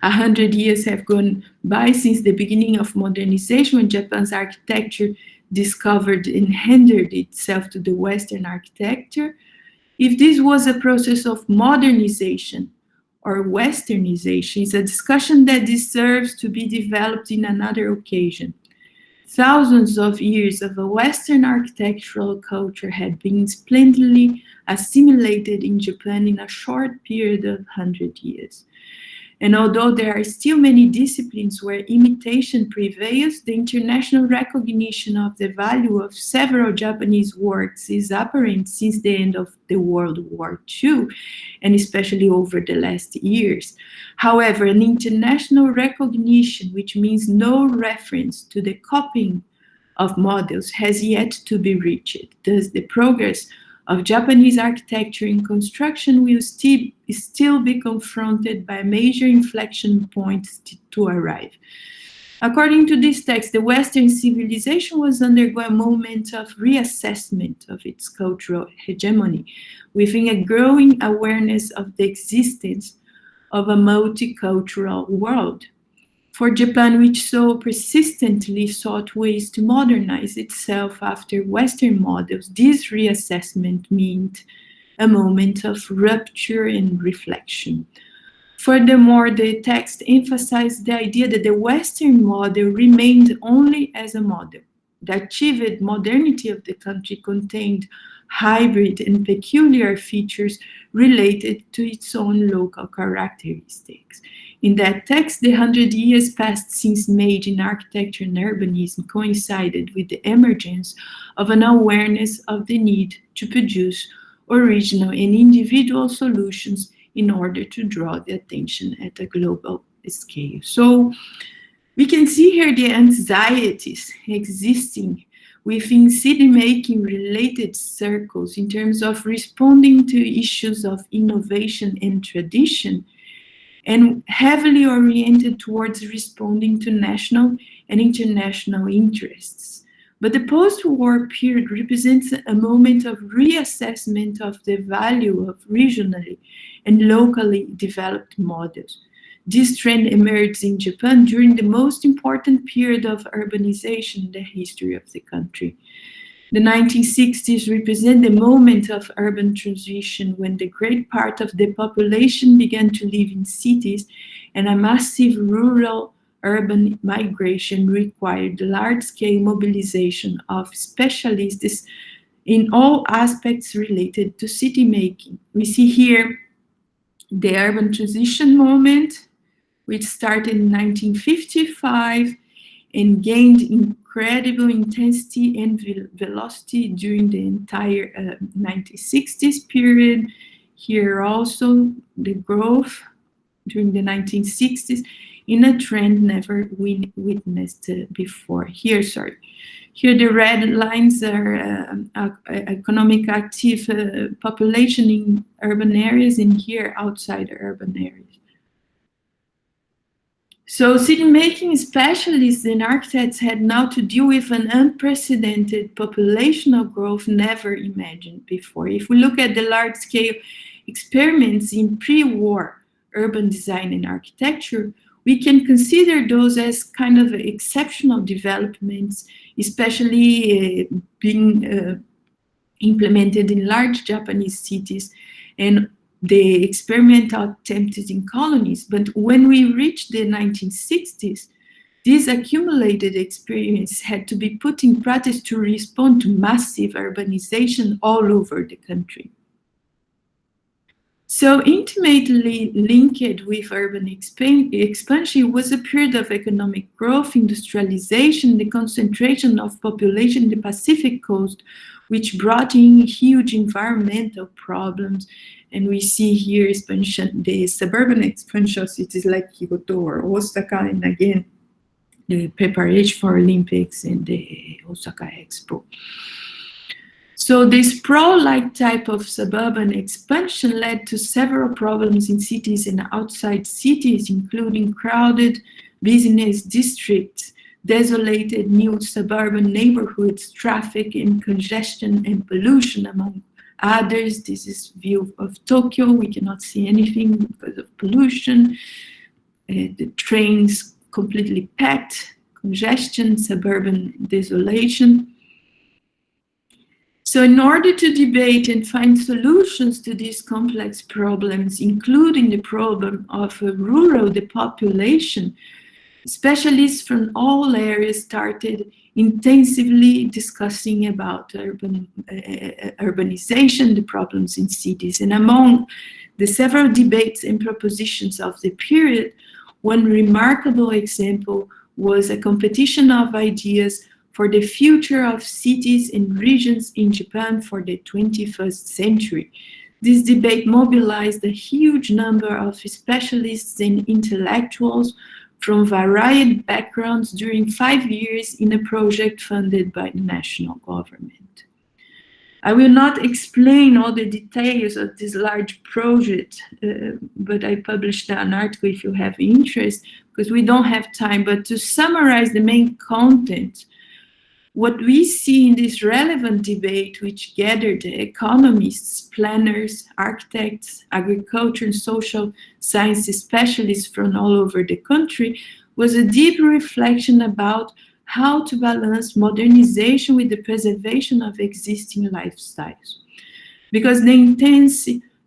100 years have gone by since the beginning of modernization, when Japan's architecture discovered and handed itself to the Western architecture. If this was a process of modernization or westernization, is a discussion that deserves to be developed in another occasion. Thousands of years of a Western architectural culture had been splendidly assimilated in Japan in a short period of 100 years. And although there are still many disciplines where imitation prevails, the international recognition of the value of several Japanese works is apparent since the end of the World War II, and especially over the last years. However, an international recognition, which means no reference to the copying of models, has yet to be reached. Thus, the progress of Japanese architecture and construction will still be confronted by major inflection points to arrive. According to this text, the Western civilization was undergoing a moment of reassessment of its cultural hegemony, within a growing awareness of the existence of a multicultural world. For Japan, which so persistently sought ways to modernize itself after Western models, this reassessment meant a moment of rupture and reflection. Furthermore, the text emphasized the idea that the Western model remained only as a model. The achieved modernity of the country contained hybrid and peculiar features related to its own local characteristics. In that text, the 100 years passed since Meiji in architecture and urbanism coincided with the emergence of an awareness of the need to produce original and individual solutions in order to draw the attention at a global scale. So we can see here the anxieties existing within city-making related circles in terms of responding to issues of innovation and tradition, and heavily oriented towards responding to national and international interests. But the post-war period represents a moment of reassessment of the value of regionally and locally developed models. This trend emerged in Japan during the most important period of urbanization in the history of the country. The 1960s represent the moment of urban transition when the great part of the population began to live in cities, and a massive rural-urban migration required large-scale mobilization of specialists in all aspects related to city-making. We see here the urban transition moment, which started in 1955 and gained incredible intensity and velocity during the entire 1960s period. Here also the growth during the 1960s in a trend never witnessed before. Here the red lines are economic active population in urban areas, and here outside urban areas. So city-making specialists and architects had now to deal with an unprecedented populational growth never imagined before. If we look at the large-scale experiments in pre-war urban design and architecture, we can consider those as kind of exceptional developments, especially being implemented in large Japanese cities, and the experimental attempts in colonies. But when we reached the 1960s, this accumulated experience had to be put in practice to respond to massive urbanization all over the country. So intimately linked with urban expansion was a period of economic growth, industrialization, the concentration of population in the Pacific coast, which brought in huge environmental problems. And we see here expansion, the suburban expansion of cities like Kyoto or Osaka, and again, the preparation for Olympics and the Osaka Expo. So this sprawl-like type of suburban expansion led to several problems in cities and outside cities, including crowded business districts, desolated new suburban neighborhoods, traffic and congestion and pollution, among others. This is view of Tokyo. We cannot see anything because of pollution. The trains completely packed, congestion, suburban desolation. So in order to debate and find solutions to these complex problems, including the problem of rural depopulation, specialists from all areas started intensively discussing about urbanization, the problems in cities. And among the several debates and propositions of the period, one remarkable example was a competition of ideas for the future of cities and regions in Japan for the 21st century. This debate mobilized a huge number of specialists and intellectuals from varied backgrounds during 5 years in a project funded by the national government. I will not explain all the details of this large project, but I published an article if you have interest, because we don't have time. But to summarize the main content, what we see in this relevant debate, which gathered economists, planners, architects, agriculture and social sciences specialists from all over the country, was a deep reflection about how to balance modernization with the preservation of existing lifestyles. Because the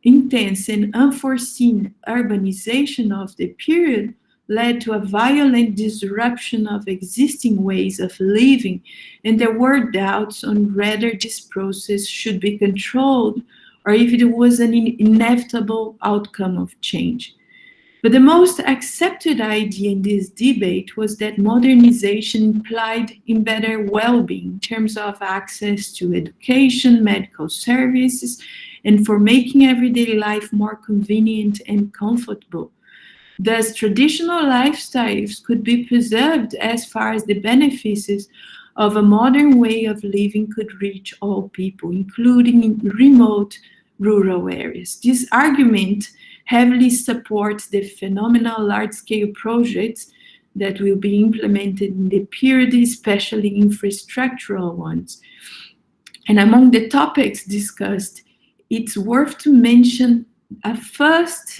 intense and unforeseen urbanization of the period led to a violent disruption of existing ways of living, and there were doubts on whether this process should be controlled or if it was an inevitable outcome of change. But the most accepted idea in this debate was that modernization implied in better well-being in terms of access to education, medical services, and for making everyday life more convenient and comfortable. Thus, traditional lifestyles could be preserved as far as the benefits of a modern way of living could reach all people, including in remote rural areas. This argument heavily supports the phenomenal large-scale projects that will be implemented in the period, especially infrastructural ones. And among the topics discussed, it's worth to mention a first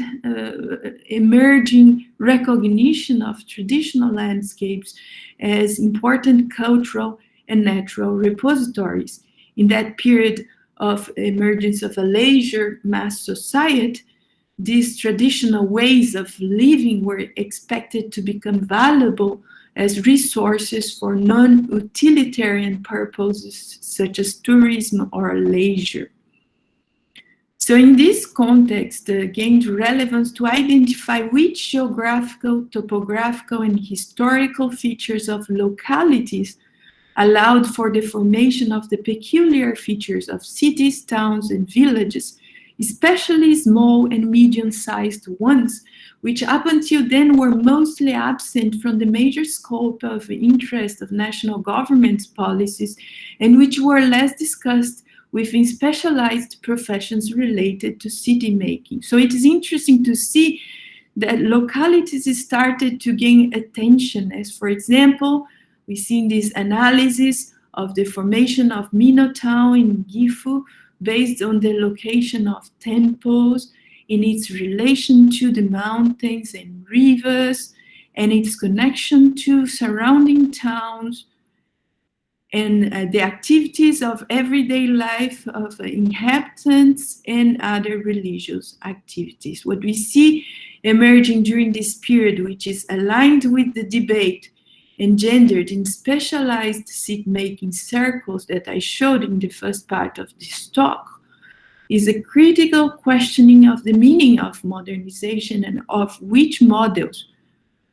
emerging recognition of traditional landscapes as important cultural and natural repositories. In that period of emergence of a leisure mass society, these traditional ways of living were expected to become valuable as resources for non-utilitarian purposes such as tourism or leisure. So in this context, gained relevance to identify which geographical, topographical, and historical features of localities allowed for the formation of the peculiar features of cities, towns, and villages, especially small and medium-sized ones, which up until then were mostly absent from the major scope of interest of national government's policies, and which were less discussed within specialized professions related to city making. So it is interesting to see that localities started to gain attention, as for example, we see in this analysis of the formation of Mino Town in Gifu based on the location of temples, in its relation to the mountains and rivers, and its connection to surrounding towns, and the activities of everyday life of inhabitants and other religious activities. What we see emerging during this period, which is aligned with the debate engendered in specialized seat-making circles that I showed in the first part of this talk, is a critical questioning of the meaning of modernization and of which models,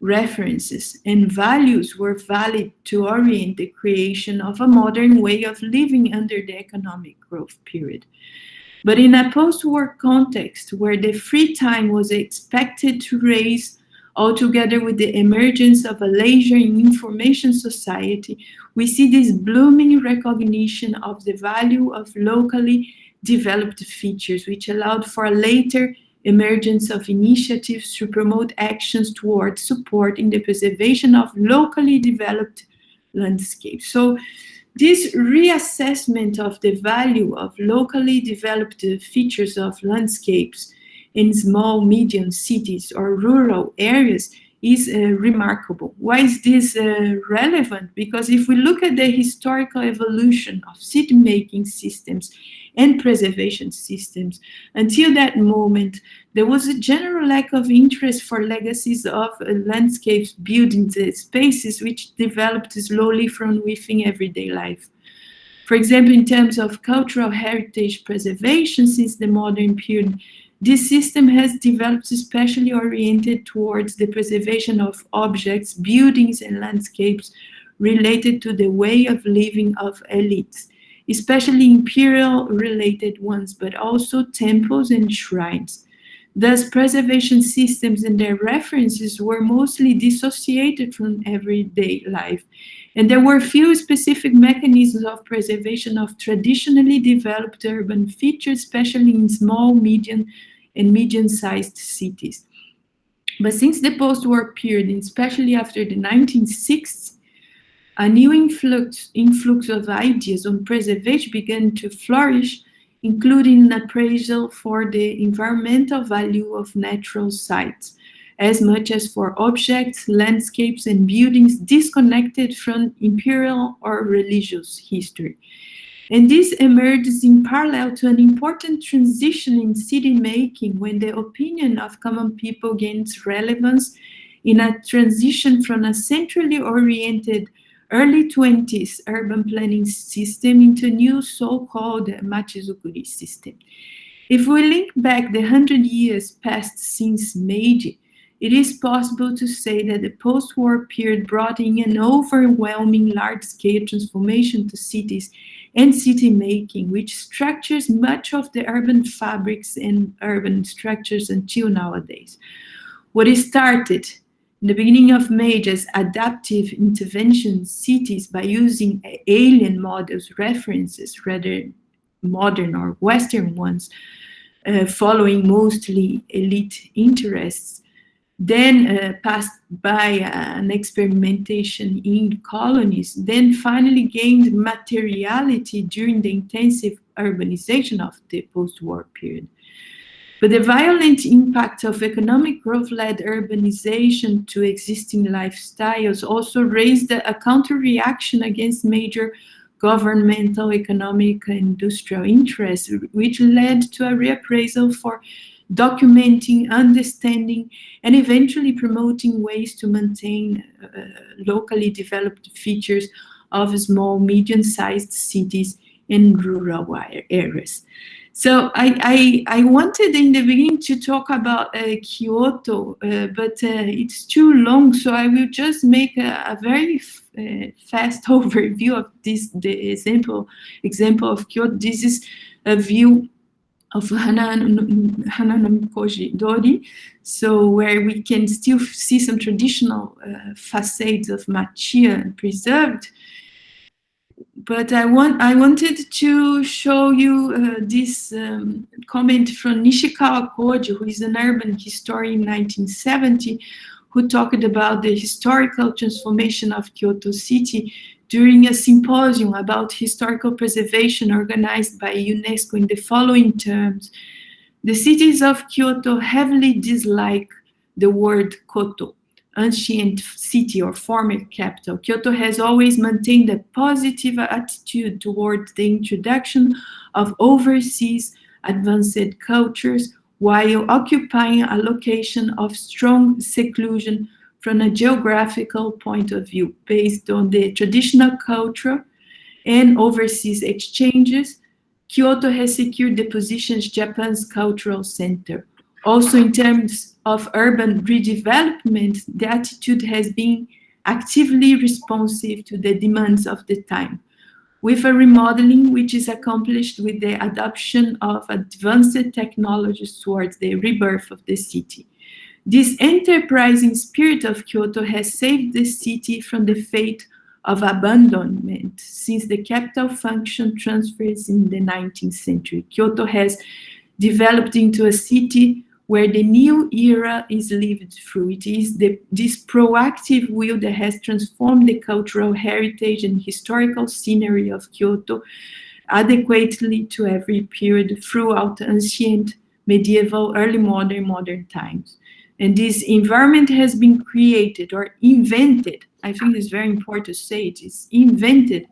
references, and values were valid to orient the creation of a modern way of living under the economic growth period. But in a post-war context where the free time was expected to rise altogether with the emergence of a leisure and information society, we see this blooming recognition of the value of locally developed features, which allowed for a later emergence of initiatives to promote actions towards supporting the preservation of locally developed landscapes. So this reassessment of the value of locally developed features of landscapes in small, medium cities or rural areas is remarkable. Why is this relevant? Because if we look at the historical evolution of city-making systems and preservation systems, until that moment, there was a general lack of interest for legacies of landscapes, buildings, spaces which developed slowly from within everyday life. For example, in terms of cultural heritage preservation since the modern period, this system has developed especially oriented towards the preservation of objects, buildings, and landscapes related to the way of living of elites, especially imperial-related ones, but also temples and shrines. Thus, preservation systems and their references were mostly dissociated from everyday life, and there were few specific mechanisms of preservation of traditionally developed urban features, especially in small, medium, and medium-sized cities. But since the post-war period, especially after the 1960s, a new influx of ideas on preservation began to flourish, including an appraisal for the environmental value of natural sites, as much as for objects, landscapes, and buildings disconnected from imperial or religious history. And this emerges in parallel to an important transition in city making when the opinion of common people gains relevance in a transition from a centrally oriented early 20s urban planning system into a new so-called Machizukuri system. If we link back the 100 years passed since Meiji, it is possible to say that the post-war period brought in an overwhelming large-scale transformation to cities and city-making, which structures much of the urban fabrics and urban structures until nowadays. What is started in the beginning of Meiji as adaptive intervention cities by using alien models, references, rather modern or Western ones, following mostly elite interests, then passed by an experimentation in colonies, then finally gained materiality during the intensive urbanization of the post-war period. But the violent impact of economic growth-led urbanization to existing lifestyles also raised a counter-reaction against major governmental, economic, and industrial interests, which led to a reappraisal for documenting, understanding, and eventually promoting ways to maintain locally developed features of small, medium-sized cities and rural areas. So I wanted in the beginning to talk about Kyoto, but it's too long, so I will just make a very fast overview of the example of Kyoto. This is a view of Hananamikoji-dori, so where we can still see some traditional facades of machiya preserved. But I wanted to show you this comment from Nishikawa Koji, who is an urban historian in 1970, who talked about the historical transformation of Kyoto City during a symposium about historical preservation organized by UNESCO in the following terms. The cities of Kyoto heavily dislike the word koto, ancient city or former capital. Kyoto has always maintained a positive attitude towards the introduction of overseas advanced cultures while occupying a location of strong seclusion from a geographical point of view based on the traditional culture and overseas exchanges. Kyoto has secured the position as Japan's cultural center. Also, in terms of urban redevelopment, the attitude has been actively responsive to the demands of the time, with a remodeling which is accomplished with the adoption of advanced technologies towards the rebirth of the city. This enterprising spirit of Kyoto has saved the city from the fate of abandonment since the capital function transfers in the 19th century. Kyoto has developed into a city where the new era is lived through. It is this proactive will that has transformed the cultural heritage and historical scenery of Kyoto adequately to every period throughout ancient, medieval, early modern times. And this environment has been created or invented. I think it's very important to say it is invented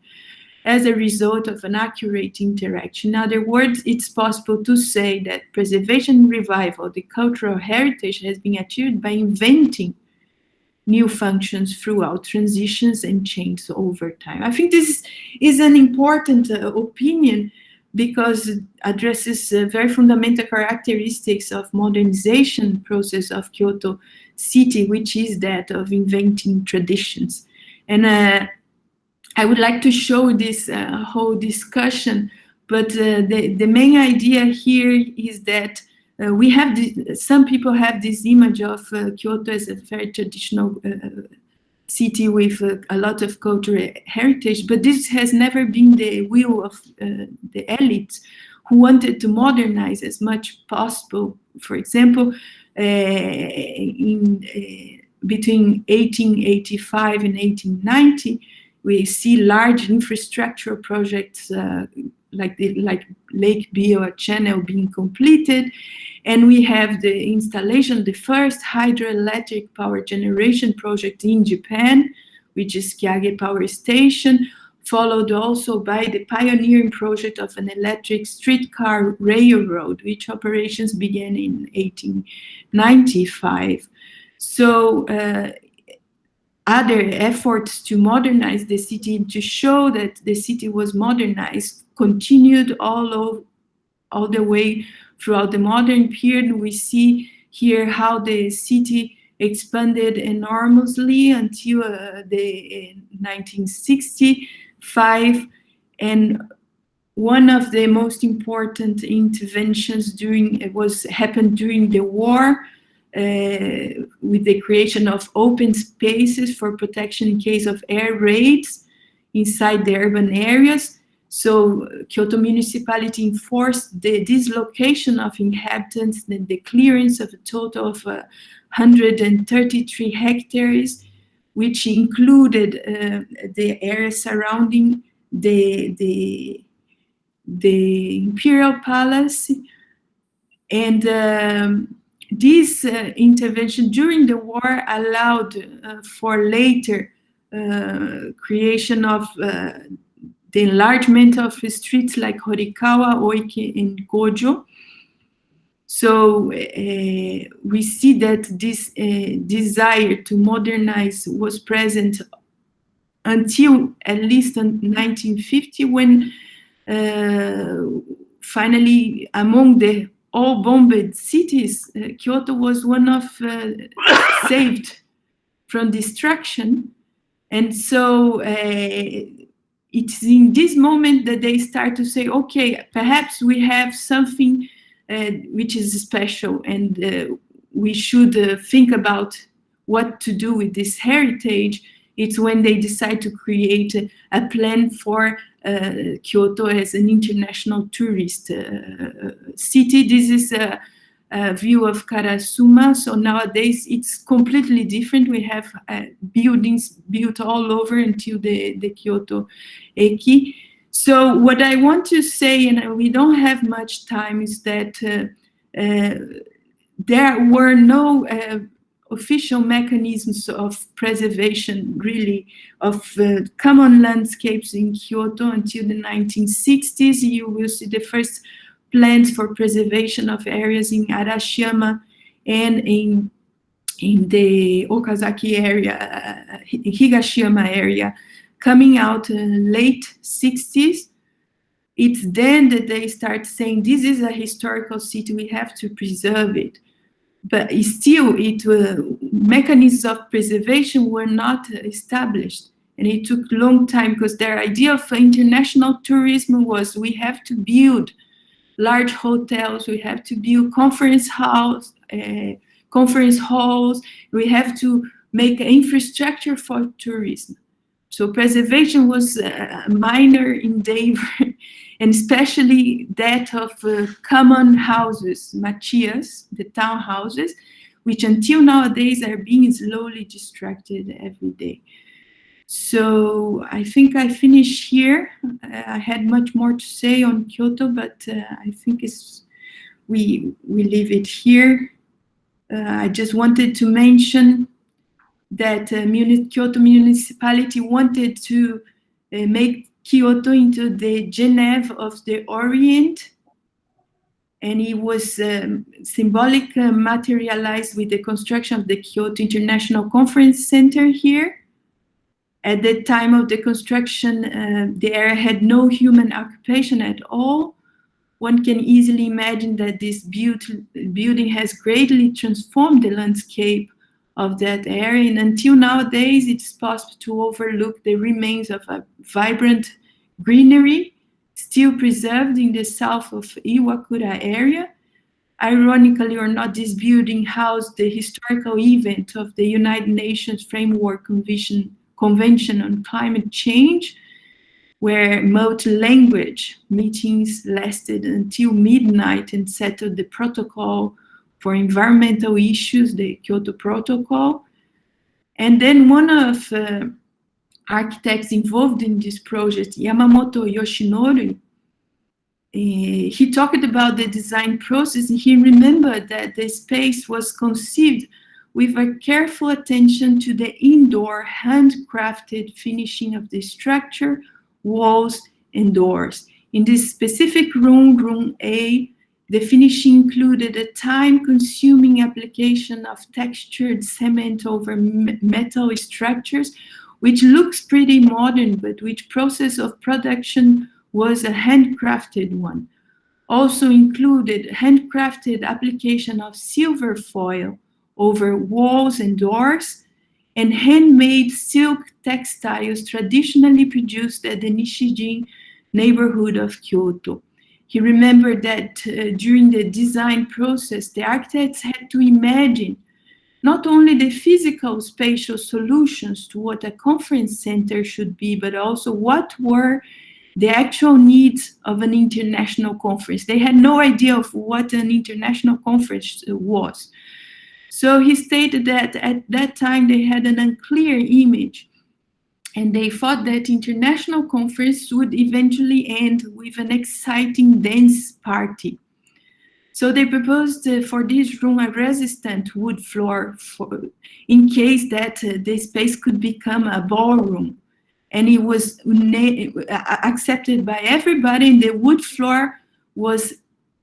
as a result of an accurate interaction. In other words, it's possible to say that preservation and revival of the cultural heritage has been achieved by inventing new functions throughout transitions and changes over time. I think this is an important opinion because it addresses very fundamental characteristics of modernization process of Kyoto city, which is that of inventing traditions. And I would like to show this whole discussion, but the main idea here is that we have some people have this image of Kyoto as a very traditional city with a lot of cultural heritage, but this has never been the will of the elites who wanted to modernize as much possible. For example, between 1885 and 1890, we see large infrastructural projects like Lake Biwa Channel being completed, and we have the installation, the first hydroelectric power generation project in Japan, which is Kyage Power Station, followed also by the pioneering project of an electric streetcar railroad, which operations began in 1895. So other efforts to modernize the city, to show that the city was modernized, continued all the way throughout the modern period. We see here how the city expanded enormously until the 1965, and one of the most important interventions happened during the war, with the creation of open spaces for protection in case of air raids inside the urban areas. So Kyoto municipality enforced the dislocation of inhabitants, the clearance of a total of 133 hectares, which included the area surrounding the Imperial Palace. And this intervention during the war allowed for later creation of the enlargement of streets like Horikawa, Oike, and Gojo. So we see that this desire to modernize was present until at least 1950, when finally, among the all bombed cities, Kyoto was one of saved from destruction. And so it's in this moment that they start to say, okay, perhaps we have something which is special, and we should think about what to do with this heritage. It's when they decide to create a plan for Kyoto as an international tourist city. This is a view of Karasuma. So nowadays it's completely different. We have buildings built all over until the Kyoto Eki. So what I want to say, and we don't have much time, is that there were no official mechanisms of preservation, really, of common landscapes in Kyoto until the 1960s. You will see the first plans for preservation of areas in Arashiyama and in the Okazaki area, Higashiyama area, coming out in late 60s. it's then that they start saying, this is a historical city, we have to preserve it. But still, mechanisms of preservation were not established. And it took a long time because their idea of international tourism was, we have to build large hotels, we have to build conference halls, we have to make infrastructure for tourism. So preservation was a minor endeavor, and especially that of common houses, machias, the town houses, which until nowadays are being slowly destructed every day. So I think I finish here. I had much more to say on Kyoto, but I think we leave it here. I just wanted to mention that Kyoto municipality wanted to make Kyoto into the Geneva of the Orient, and it was symbolic materialized with the construction of the Kyoto International Conference Center here. At the time of the construction, the area had no human occupation at all. One can easily imagine that this building has greatly transformed the landscape of that area, and until nowadays it's possible to overlook the remains of a vibrant greenery still preserved in the south of Iwakura area. Ironically or not, this building housed the historical event of the United Nations Framework Convention on Climate Change, where multi-language meetings lasted until midnight and settled the protocol for environmental issues, the Kyoto Protocol. And then one of architects involved in this project, Yamamoto Yoshinori, he talked about the design process, and he remembered that the space was conceived with a careful attention to the indoor handcrafted finishing of the structure, walls, and doors. In this specific room, room A, the finishing included a time-consuming application of textured cement over metal structures, which looks pretty modern, but which process of production was a handcrafted one. Also included handcrafted application of silver foil over walls and doors, and handmade silk textiles traditionally produced at the Nishijin neighborhood of Kyoto. He remembered that during the design process, the architects had to imagine not only the physical spatial solutions to what a conference center should be, but also what were the actual needs of an international conference. They had no idea of what an international conference was. So he stated that at that time they had an unclear image, and they thought that international conference would eventually end with an exciting dance party. So they proposed for this room a resistant wood floor in case that the space could become a ballroom. And it was accepted by everybody, and the wood floor was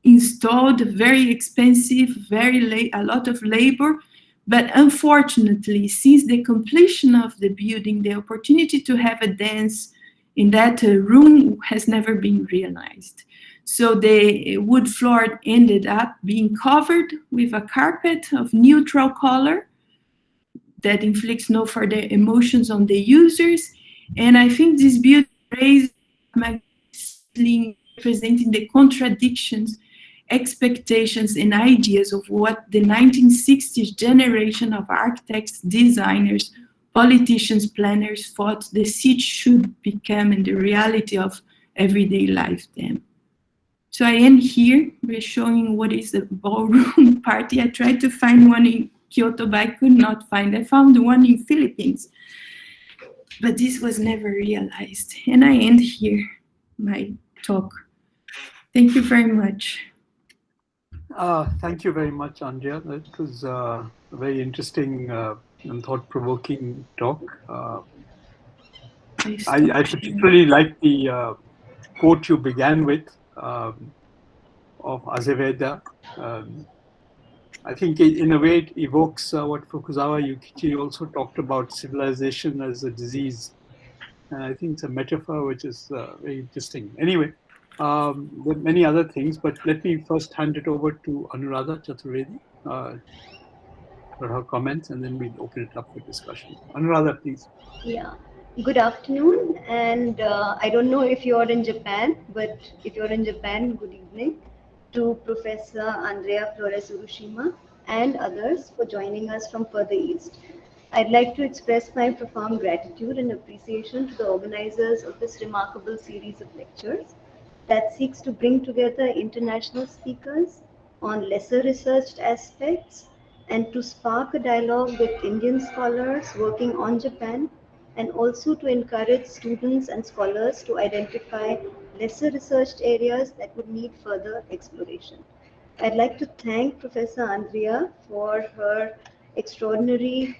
installed, very expensive, a lot of labor. But unfortunately, since the completion of the building, the opportunity to have a dance in that room has never been realized. So the wood floor ended up being covered with a carpet of neutral color that inflicts no further emotions on the users. And I think this building raised magnificently representing the contradictions, expectations, and ideas of what the 1960s generation of architects, designers, politicians, planners thought the city should become in the reality of everyday life then. So I end here by showing what is a ballroom party. I tried to find one in Kyoto, but I could not find. I found one in Philippines, but this was never realized. And I end here my talk. Thank you very much. Thank you very much, Andrea. That was a very interesting and thought-provoking talk. I particularly like the quote you began with of Azeveda. I think in a way it evokes what Fukuzawa Yukichi also talked about, civilization as a disease. And I think it's a metaphor which is very interesting. Anyway, There are many other things, but let me first hand it over to Anuradha Chaturvedi for her comments, and then we'll open it up for discussion. Anuradha, please. Yeah, good afternoon. And I don't know if you're in Japan, but if you're in Japan, good evening to Professor Andrea Flores Urushima and others for joining us from further east. I'd like to express my profound gratitude and appreciation to the organizers of this remarkable series of lectures that seeks to bring together international speakers on lesser researched aspects and to spark a dialogue with Indian scholars working on Japan, and also to encourage students and scholars to identify lesser researched areas that would need further exploration. I'd like to thank Professor Andrea for her extraordinary,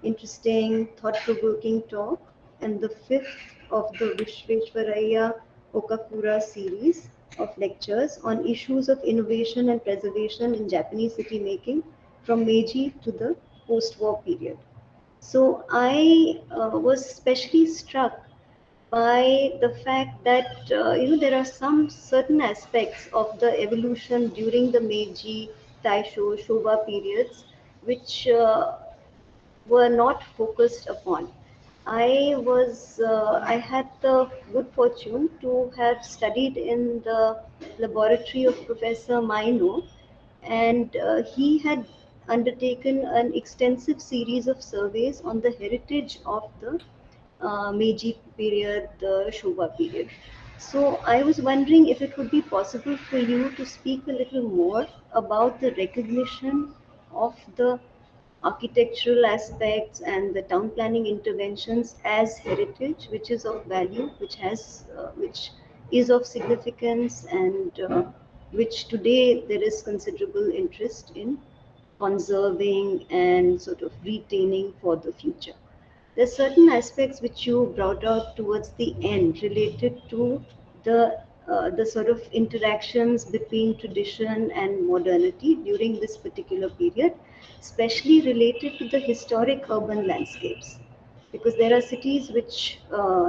interesting, thought-provoking talk and the fifth of the Visvesvaraya Okakura series of lectures on issues of innovation and preservation in Japanese city making from Meiji to the post-war period. So I was especially struck by the fact that there are some certain aspects of the evolution during the Meiji, Taisho, Showa periods which were not focused upon. I had the good fortune to have studied in the laboratory of Professor Maino, and he had undertaken an extensive series of surveys on the heritage of the Meiji period, the Showa period. So I was wondering if it would be possible for you to speak a little more about the recognition of the architectural aspects and the town planning interventions as heritage, which is of value, which is of significance, and which today there is considerable interest in conserving and sort of retaining for the future. There's certain aspects which you brought out towards the end related to the sort of interactions between tradition and modernity during this particular period, especially related to the historic urban landscapes, because there are cities which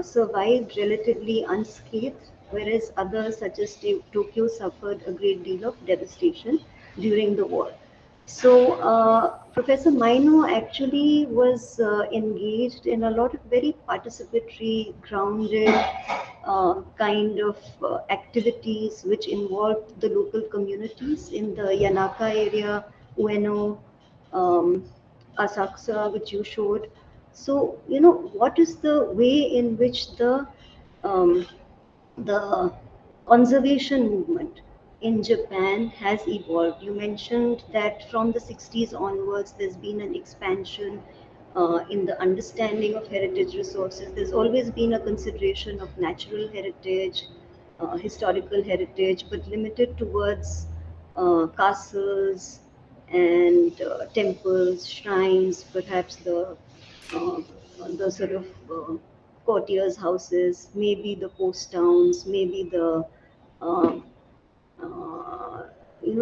survived relatively unscathed, whereas others, such as Tokyo, suffered a great deal of devastation during the war. So, Professor Maino actually was engaged in a lot of very participatory, grounded kind of activities which involved the local communities in the Yanaka area, Ueno, um, Asakusa, which you showed. So, what is the way in which um, the conservation movement in Japan has evolved? You mentioned that from the 60s onwards, there's been an expansion in the understanding of heritage resources. There's always been a consideration of natural heritage, historical heritage, but limited towards castles and temples, shrines, perhaps uh, the sort of courtiers' houses, maybe the post towns, maybe the uh,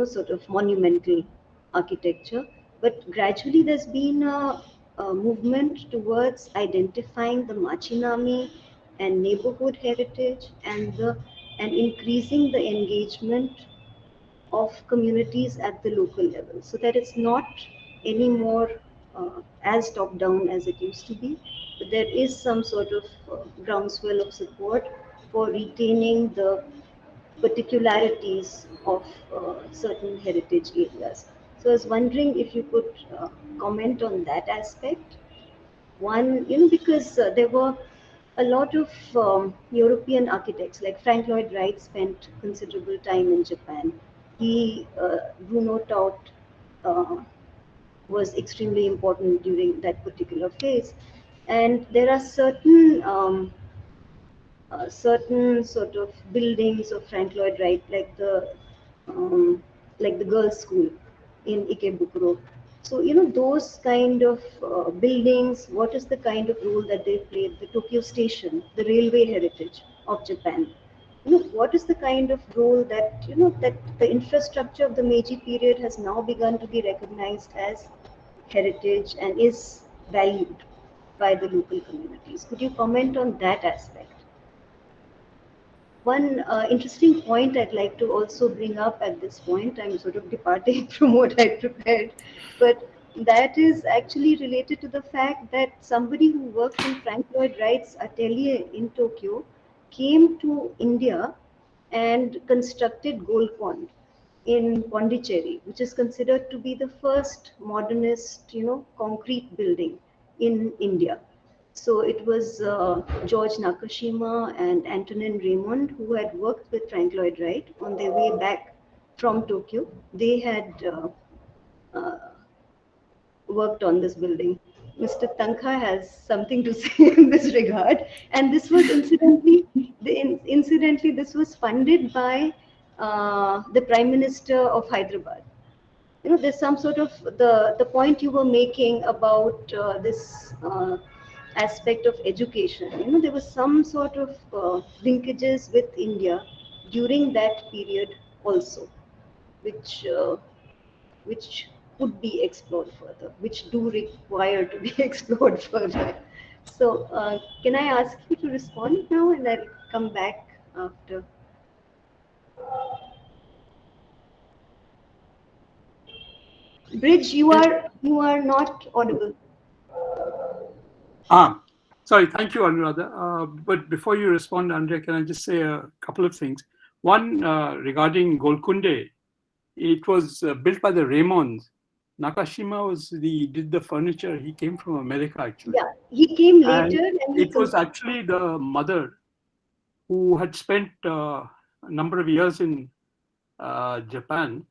sort of monumental architecture. But gradually, there's been a movement towards identifying the machinami and neighborhood heritage, and increasing the engagement of communities at the local level, so that it's not anymore as top down as it used to be, but there is some sort of groundswell of support for retaining the particularities of certain heritage areas. So I was wondering if you could comment on that aspect. One, because there were a lot of European architects, like Frank Lloyd Wright spent considerable time in Japan. Bruno Taut was extremely important during that particular phase. And there are certain sort of buildings of Frank Lloyd Wright, um, like the girls' school in Ikebukuro. So those kind of buildings. What is the kind of role that they played? The Tokyo Station, the railway heritage of Japan. What is the kind of role that that the infrastructure of the Meiji period has now begun to be recognized as heritage and is valued by the local communities. Could you comment on that aspect? One interesting point I'd like to also bring up at this point, I'm sort of departing from what I prepared, but that is actually related to the fact that somebody who worked in Frank Lloyd Wright's atelier in Tokyo came to India and constructed Gold Pond in Pondicherry, which is considered to be the first modernist, concrete building in India. So it was George Nakashima and Antonin Raymond who had worked with Frank Lloyd Wright on their way back from Tokyo. They had uh, worked on this building. Mr. Tankha has something to say in this regard, and this was incidentally this was funded by the Prime Minister of Hyderabad. There's some sort of the point you were making about this aspect of education. There was some sort of linkages with India during that period also, which could be explored further, which do require to be explored further. So, can I ask you to respond now, and I'll come back after. Bridge, you are not audible. Sorry, thank you, Anuradha. But before you respond, Andrea, can I just say a couple of things? One, regarding Golconda, it was built by the Raymonds. Nakashima did the furniture. He came from America, actually. Yeah, he came later. And it was actually the mother who had spent a number of years in Japan.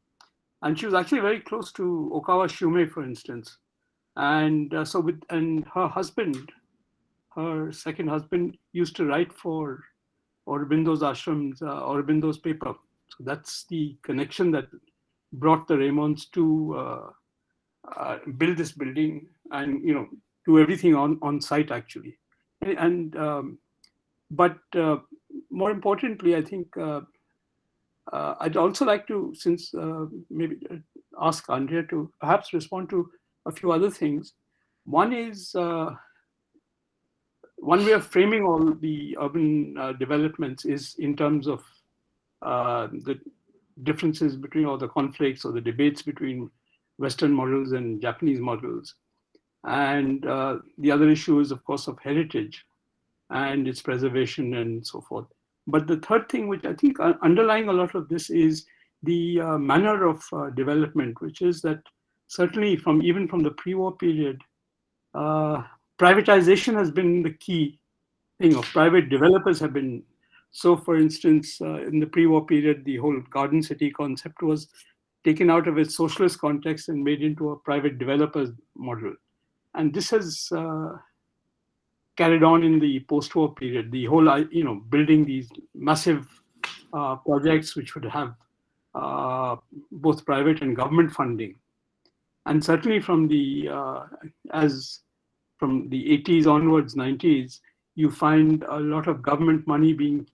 And she was actually very close to Okawa Shume, for instance. And and her husband, her second husband, used to write for Aurobindo's ashram's, Aurobindo's paper. So that's the connection that brought the Raymonds to build this building and do everything on site, actually. And but more importantly, I think I'd also like to, since maybe ask Andrea to perhaps respond to a few other things. One is one way of framing all the urban developments is in terms of the differences between, or the conflicts or the debates between Western models and Japanese models. And the other issue is, of course, of heritage and its preservation and so forth. But the third thing, which I think underlying a lot of this, is the manner of development, which is that certainly even from the pre-war period, privatization has been the key thing, of private developers have been. So, for instance, in the pre-war period, the whole garden city concept was taken out of its socialist context and made into a private developer's model. And this has carried on in the post-war period, the whole, building these massive projects which would have both private and government funding. And certainly from the 80s onwards, 90s, you find a lot of government money being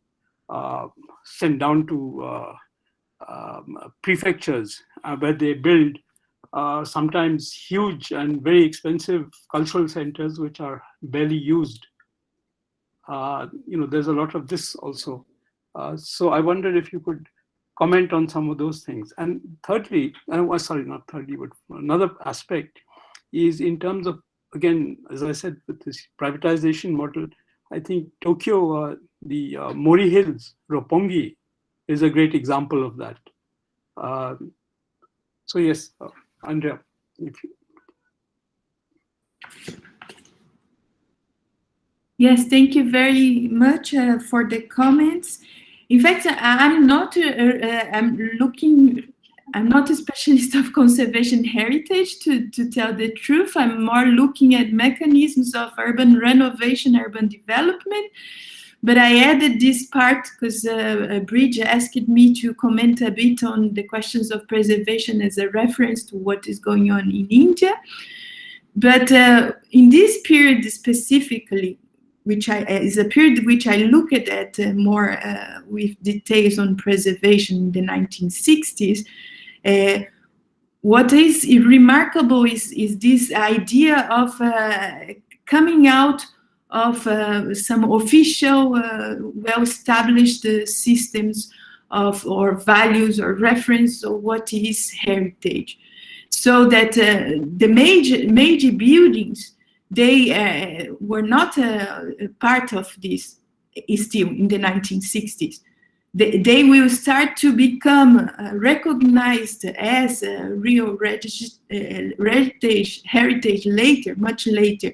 sent down to prefectures where they build sometimes huge and very expensive cultural centers which are barely used. There's a lot of this also. So I wondered if you could comment on some of those things. And thirdly, sorry, not thirdly, but another aspect is in terms of, again, as I said, with this privatization model, I think Tokyo, the Mori Hills, Roppongi, is a great example of that. So yes, Andrea, if you... Yes, thank you very much for the comments. In fact, I'm not a specialist of conservation heritage, to tell the truth. I'm more looking at mechanisms of urban renovation, urban development. But I added this part because Bridge asked me to comment a bit on the questions of preservation as a reference to what is going on in India. But in this period specifically, which is a period which I look at more with details on preservation in the 1960s, what is remarkable is this idea of coming out of some official, well-established systems of or values or reference of what is heritage. So that the Meiji buildings, they were not a part of this still in the 1960s. They will start to become recognized as real heritage later, much later.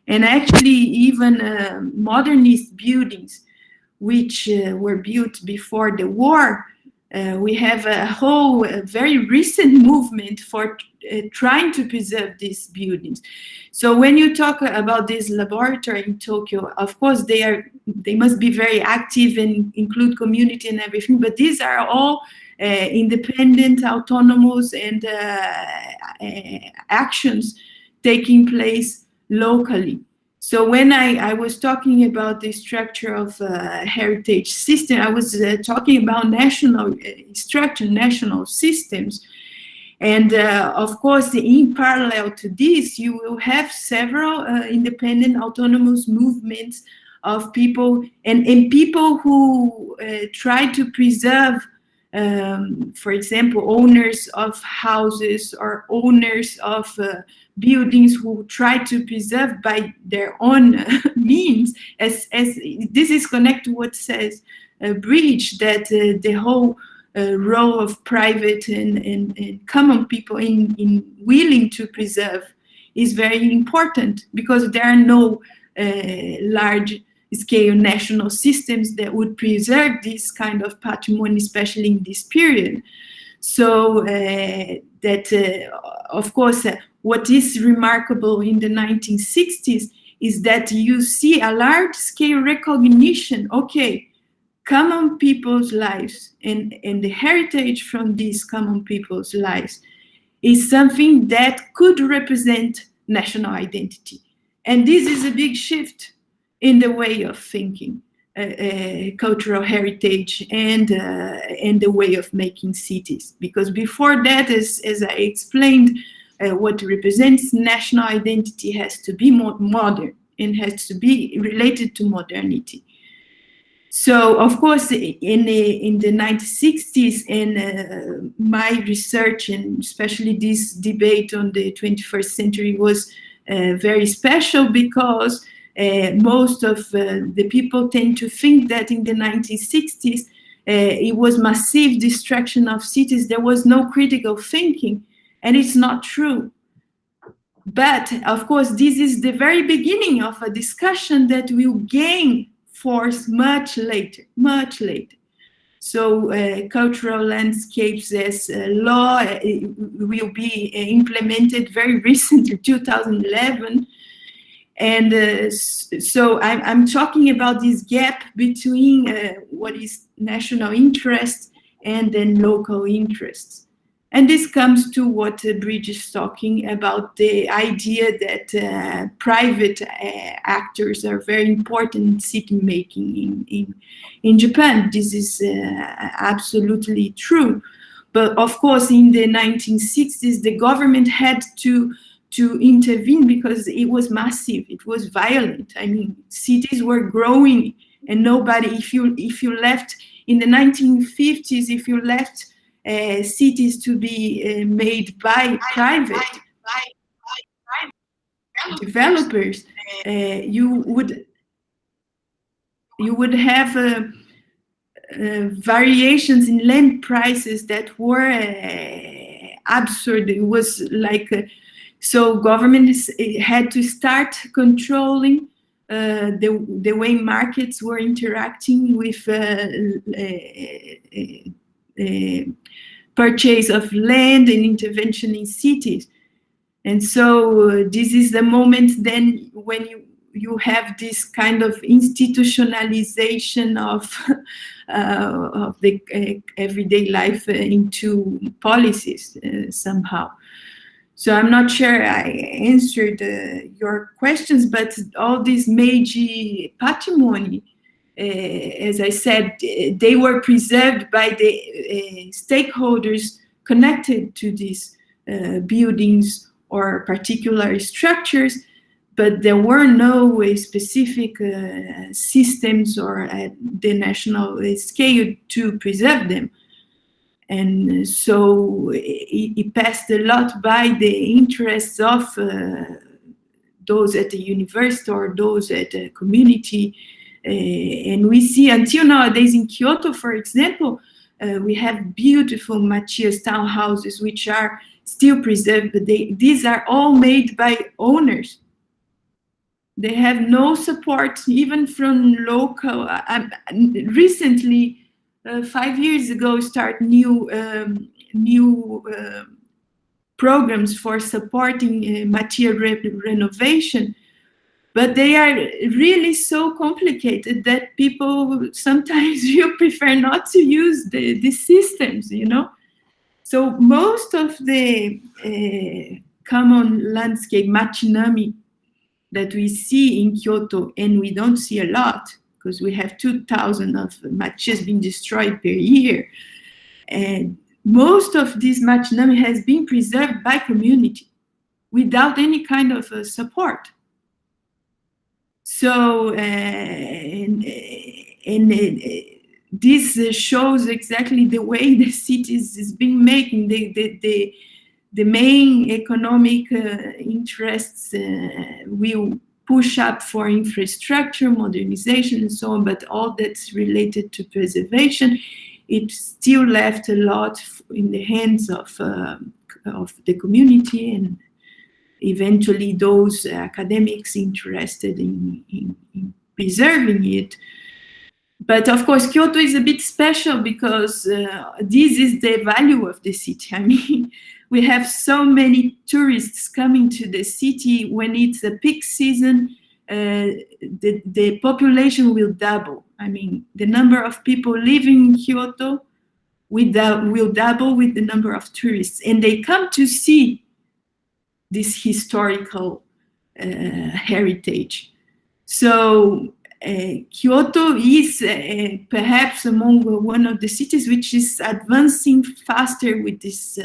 And actually even modernist buildings, which were built before the war, we have a whole very recent movement for trying to preserve these buildings. So when you talk about this laboratory in Tokyo, of course they must be very active and include community and everything, but these are all independent, autonomous, and actions taking place locally. So when I was talking about the structure of heritage system, I was talking about national structure, national systems. And of course, in parallel to this, you will have several independent, autonomous movements of people and people who try to preserve, for example, owners of houses or owners of buildings who try to preserve by their own means, as this is connected to what says Bridge, that the whole role of private and common people in willing to preserve is very important, because there are no large scale national systems that would preserve this kind of patrimony, especially in this period. So of course, what is remarkable in the 1960s is that you see a large scale recognition, okay, common people's lives and the heritage from these common people's lives is something that could represent national identity. And this is a big shift in the way of thinking cultural heritage and the way of making cities. Because before that, as I explained, what represents national identity has to be more modern and has to be related to modernity. So, of course, in the 1960s, and my research, and especially this debate on the 21st century, was very special, because most of the people tend to think that in the 1960s, it was massive destruction of cities. There was no critical thinking, and it's not true. But, of course, this is the very beginning of a discussion that will gain force much later, much later. So cultural landscapes as law will be implemented very recently, 2011. And so I'm talking about this gap between what is national interest and then local interests. And this comes to what Bridge is talking about, the idea that private actors are very important in city making in Japan. This is absolutely true. But of course, in the 1960s, the government had to intervene because it was massive, it was violent. I mean, cities were growing, and nobody, if you left in the 1950s, if you left cities to be made by private developers, you would have variations in land prices that were absurd. It was like so governments had to start controlling the way markets were interacting with purchase of land and intervention in cities. And so this is the moment then when you have this kind of institutionalization of the everyday life into policies somehow. So I'm not sure I answered your questions, but all this Meiji patrimony, as I said, they were preserved by the stakeholders connected to these buildings or particular structures, but there were no specific systems or at the national scale to preserve them. And so it passed a lot by the interests of those at the university or those at the community. And we see until nowadays in Kyoto, for example, we have beautiful Machias townhouses which are still preserved, but these are all made by owners. They have no support even from local. Recently, 5 years ago, start new programs for supporting Machia renovation, but they are really so complicated that people sometimes you prefer not to use the systems, you know. So most of the common landscape machinami that we see in Kyoto, and we don't see a lot because we have 2,000 of machis being destroyed per year. And most of this machinami has been preserved by community without any kind of support. So, this shows exactly the way the cities is being making the main economic interests will push up for infrastructure, modernization, and so on, but all that's related to preservation, it still left a lot in the hands of the community and eventually those academics interested in preserving it. But of course, Kyoto is a bit special because this is the value of the city. I mean, we have so many tourists coming to the city. When it's a peak season, the population will double. I mean, the number of people living in Kyoto will double with the number of tourists. And they come to see this historical heritage. So Kyoto is perhaps among one of the cities which is advancing faster with these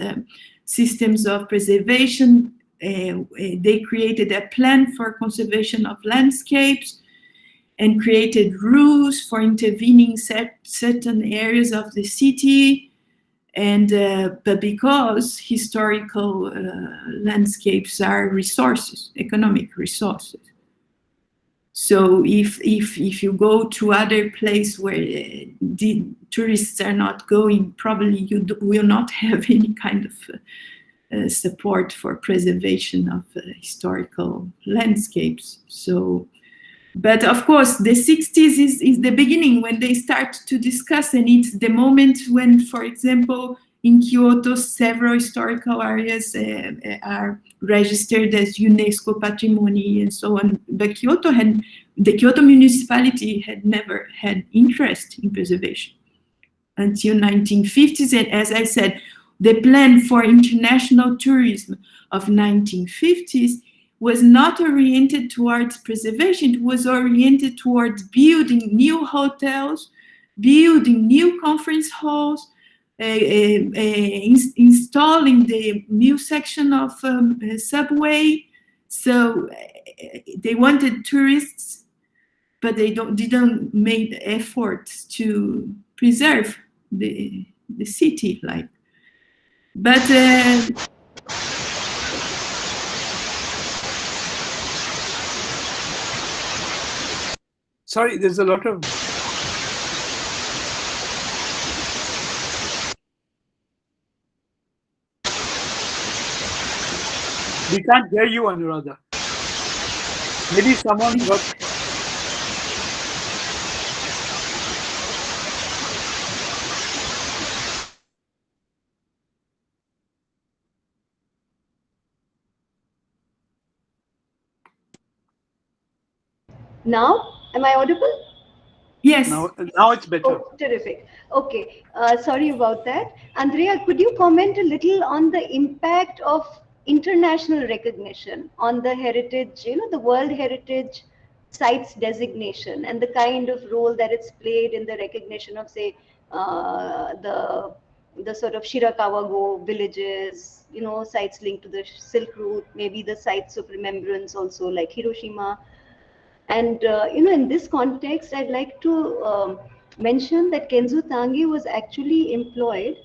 systems of preservation. They created a plan for conservation of landscapes and created rules for intervening certain areas of the city. And but because historical landscapes are resources, economic resources. So if you go to other place where the tourists are not going, probably you will not have any kind of support for preservation of historical landscapes. So, but of course, the 60s is the beginning when they start to discuss, and it's the moment when, for example, in Kyoto, several historical areas are registered as UNESCO patrimony and so on. But the Kyoto municipality had never had interest in preservation until 1950s. And as I said, the plan for international tourism of 1950s was not oriented towards preservation. It was oriented towards building new hotels, building new conference halls, installing the new section of subway. So they wanted tourists, but they didn't make efforts to preserve the city. But sorry, there's a lot of we can't hear you, Anuradha. Maybe someone got. Now, am I audible? yes. Now it's better. Oh, terrific. Okay, sorry about that. Andrea, could you comment a little on the impact of international recognition on the heritage, the World Heritage Sites designation and the kind of role that it's played in the recognition of, say, the the sort of Shirakawa-go villages, sites linked to the Silk Route, maybe the sites of remembrance also like Hiroshima. And, in this context, I'd like to mention that Kenzo Tange was actually employed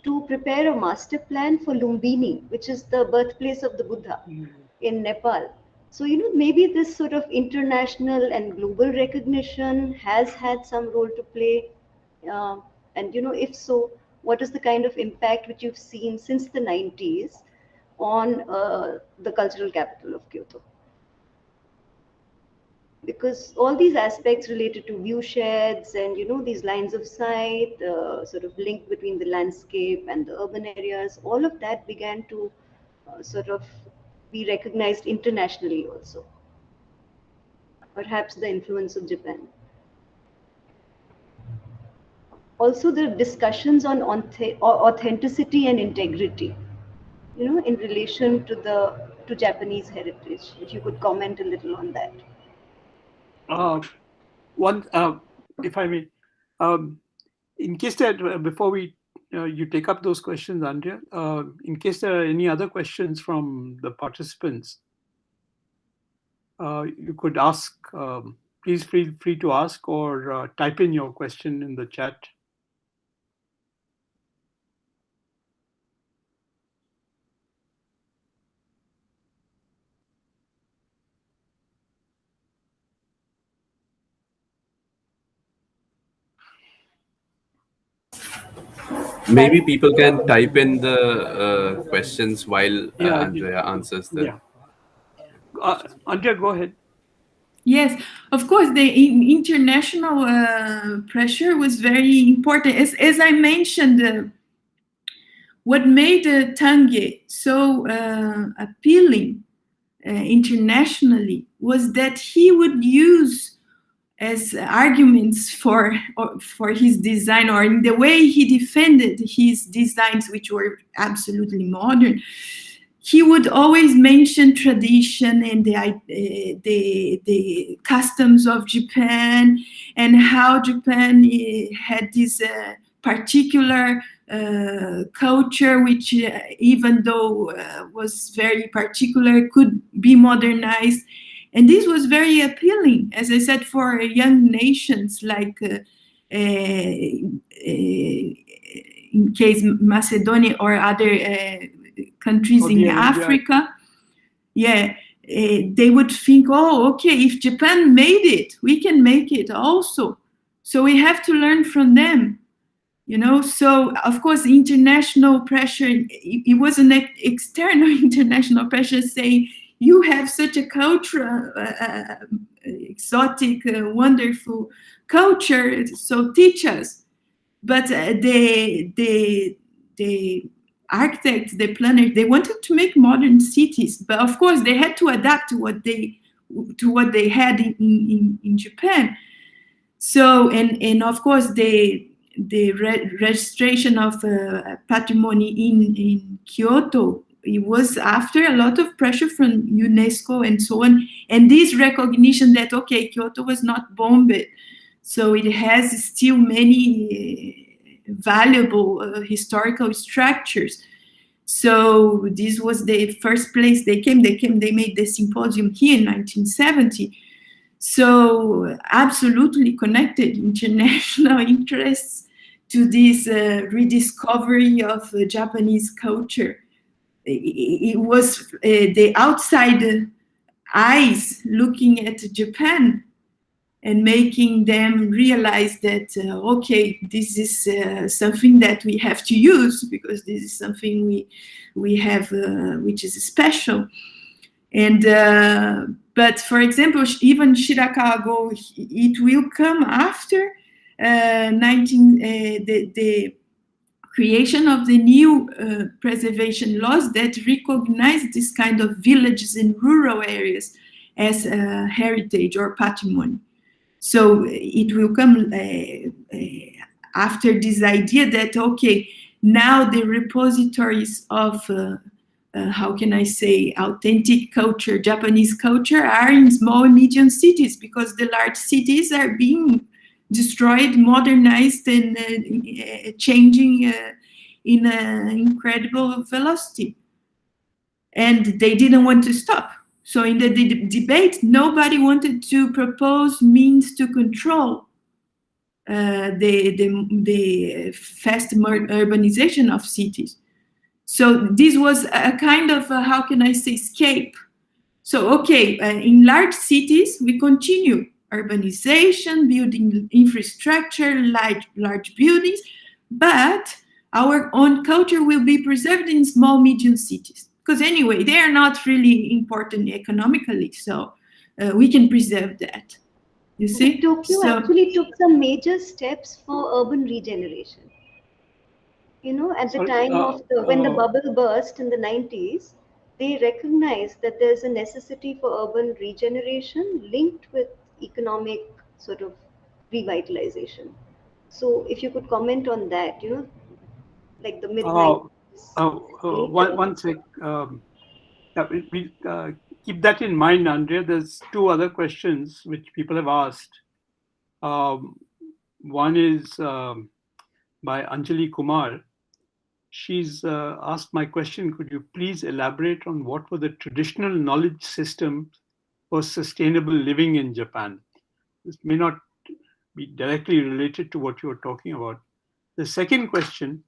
to prepare a master plan for Lumbini, which is the birthplace of the Buddha in Nepal. So, maybe this sort of international and global recognition has had some role to play. And, if so, what is the kind of impact which you've seen since the 90s on the cultural capital of Kyoto? Because all these aspects related to view sheds and these lines of sight, sort of link between the landscape and the urban areas, all of that began to sort of be recognized internationally also. Perhaps the influence of Japan. Also, the discussions on authenticity and integrity, in relation to Japanese heritage. If you could comment a little on that. If I may, in case that before you take up those questions, Andrea, in case there are any other questions from the participants, you could ask. Please feel free to ask or type in your question in the chat. Maybe people can type in the questions while Andrea answers them. Andrea, go ahead. Yes, of course, the international pressure was very important. As I mentioned, what made Tange so appealing internationally was that he would use as arguments for his design, or in the way he defended his designs, which were absolutely modern. He would always mention tradition and the customs of Japan, and how Japan had this particular culture, which even though was very particular, could be modernized. And this was very appealing, as I said, for young nations like, in case Macedonia or other countries in Africa. Yeah, they would think, oh, okay, if Japan made it, we can make it also. So we have to learn from them, So, of course, international pressure, it was an external international pressure saying, you have such a culture, exotic, wonderful culture, so teach us. But the architects, the planners, they wanted to make modern cities, but of course they had to adapt to what they had in Japan. So, and of course the registration of patrimony in Kyoto, it was after a lot of pressure from UNESCO and so on, and this recognition that, okay, Kyoto was not bombed, so it has still many valuable historical structures. So this was the first place they came. They made the symposium here in 1970. So absolutely connected international interests to this rediscovery of Japanese culture. It was the outside eyes looking at Japan and making them realize that, okay, this is something that we have to use, because this is something we have, which is special. And but for example, even Shirakawa-go, it will come after the creation of the new preservation laws that recognize this kind of villages in rural areas as heritage or patrimony. So it will come after this idea that, okay, now the repositories of, how can I say, authentic culture, Japanese culture, are in small and medium cities, because the large cities are being destroyed, modernized, and changing in an incredible velocity. And they didn't want to stop. So in the debate, nobody wanted to propose means to control the fast urbanization of cities. So this was a kind of, how can I say, escape. So, okay, in large cities, we continue urbanization, building infrastructure, large buildings, but our own culture will be preserved in small, medium cities. Because anyway, they are not really important economically, so we can preserve that. You see? Tokyo actually took some major steps for urban regeneration. You know, at the time of when the bubble burst in the 90s, they recognized that there's a necessity for urban regeneration linked with economic sort of revitalization. So if you could comment on that, you know, like the mid-90s. One sec. We keep that in mind, Andrea. There's two other questions which people have asked. One is by Anjali Kumar. She's asked my question, could you please elaborate on what were the traditional knowledge systems for sustainable living in Japan? This may not be directly related to what you were talking about. The second question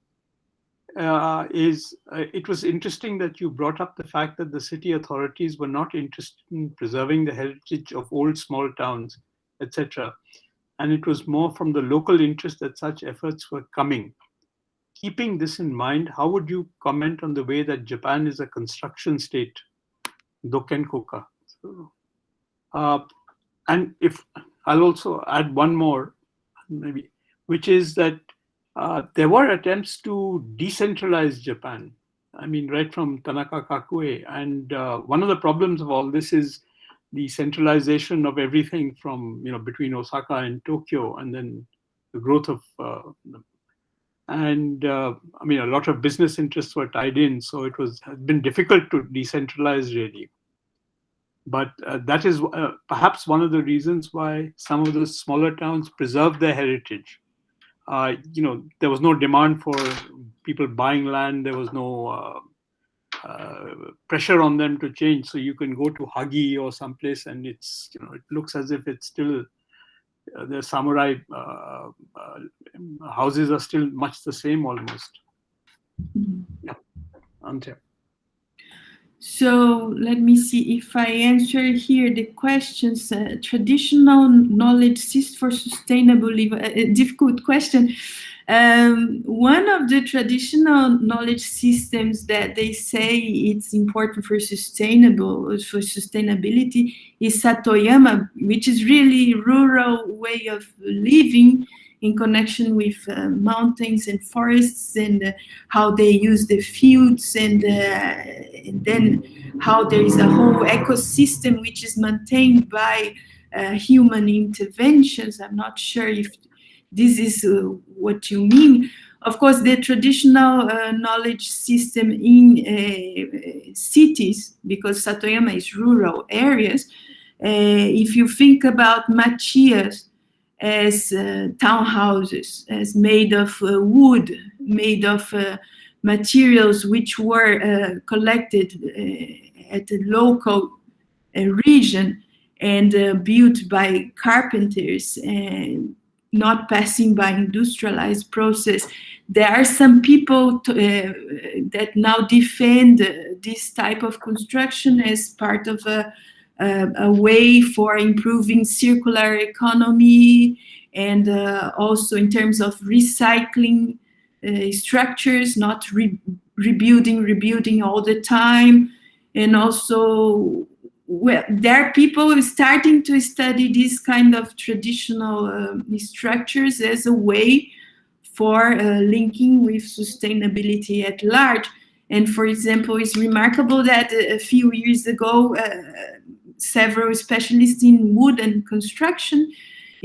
is, it was interesting that you brought up the fact that the city authorities were not interested in preserving the heritage of old small towns, etc. And it was more from the local interest that such efforts were coming. Keeping this in mind, how would you comment on the way that Japan is a construction state, Dokenkoka? And if I'll also add one more, maybe, which is that there were attempts to decentralize Japan. I mean, right from Tanaka Kakue. And one of the problems of all this is the centralization of everything from, you know, between Osaka and Tokyo, and then the growth of I mean, a lot of business interests were tied in, so it has been difficult to decentralize really. But that is perhaps one of the reasons why some of those smaller towns preserve their heritage. You know, there was no demand for people buying land. There was no pressure on them to change. So you can go to Hagi or someplace, and it's, you know, it looks as if it's still the samurai houses are still much the same almost. Yeah, Andrea. So let me see if I answer here the questions. Traditional knowledge system for sustainable living, a difficult question. One of the traditional knowledge systems that they say it's important for sustainability is Satoyama, which is really rural way of living in connection with mountains and forests, and how they use the fields, and then how there is a whole ecosystem which is maintained by human interventions. I'm not sure if this is what you mean. Of course, the traditional knowledge system in cities, because Satoyama is rural areas, if you think about machias as townhouses, as made of wood, made of materials which were collected at the local region and built by carpenters and not passing by industrialized process. There are some people that now defend this type of construction as part of a way for improving circular economy, and also in terms of recycling structures, not rebuilding all the time. And also, well, there are people starting to study this kind of traditional structures as a way for linking with sustainability at large. And for example, it's remarkable that a few years ago, several specialists in wood and construction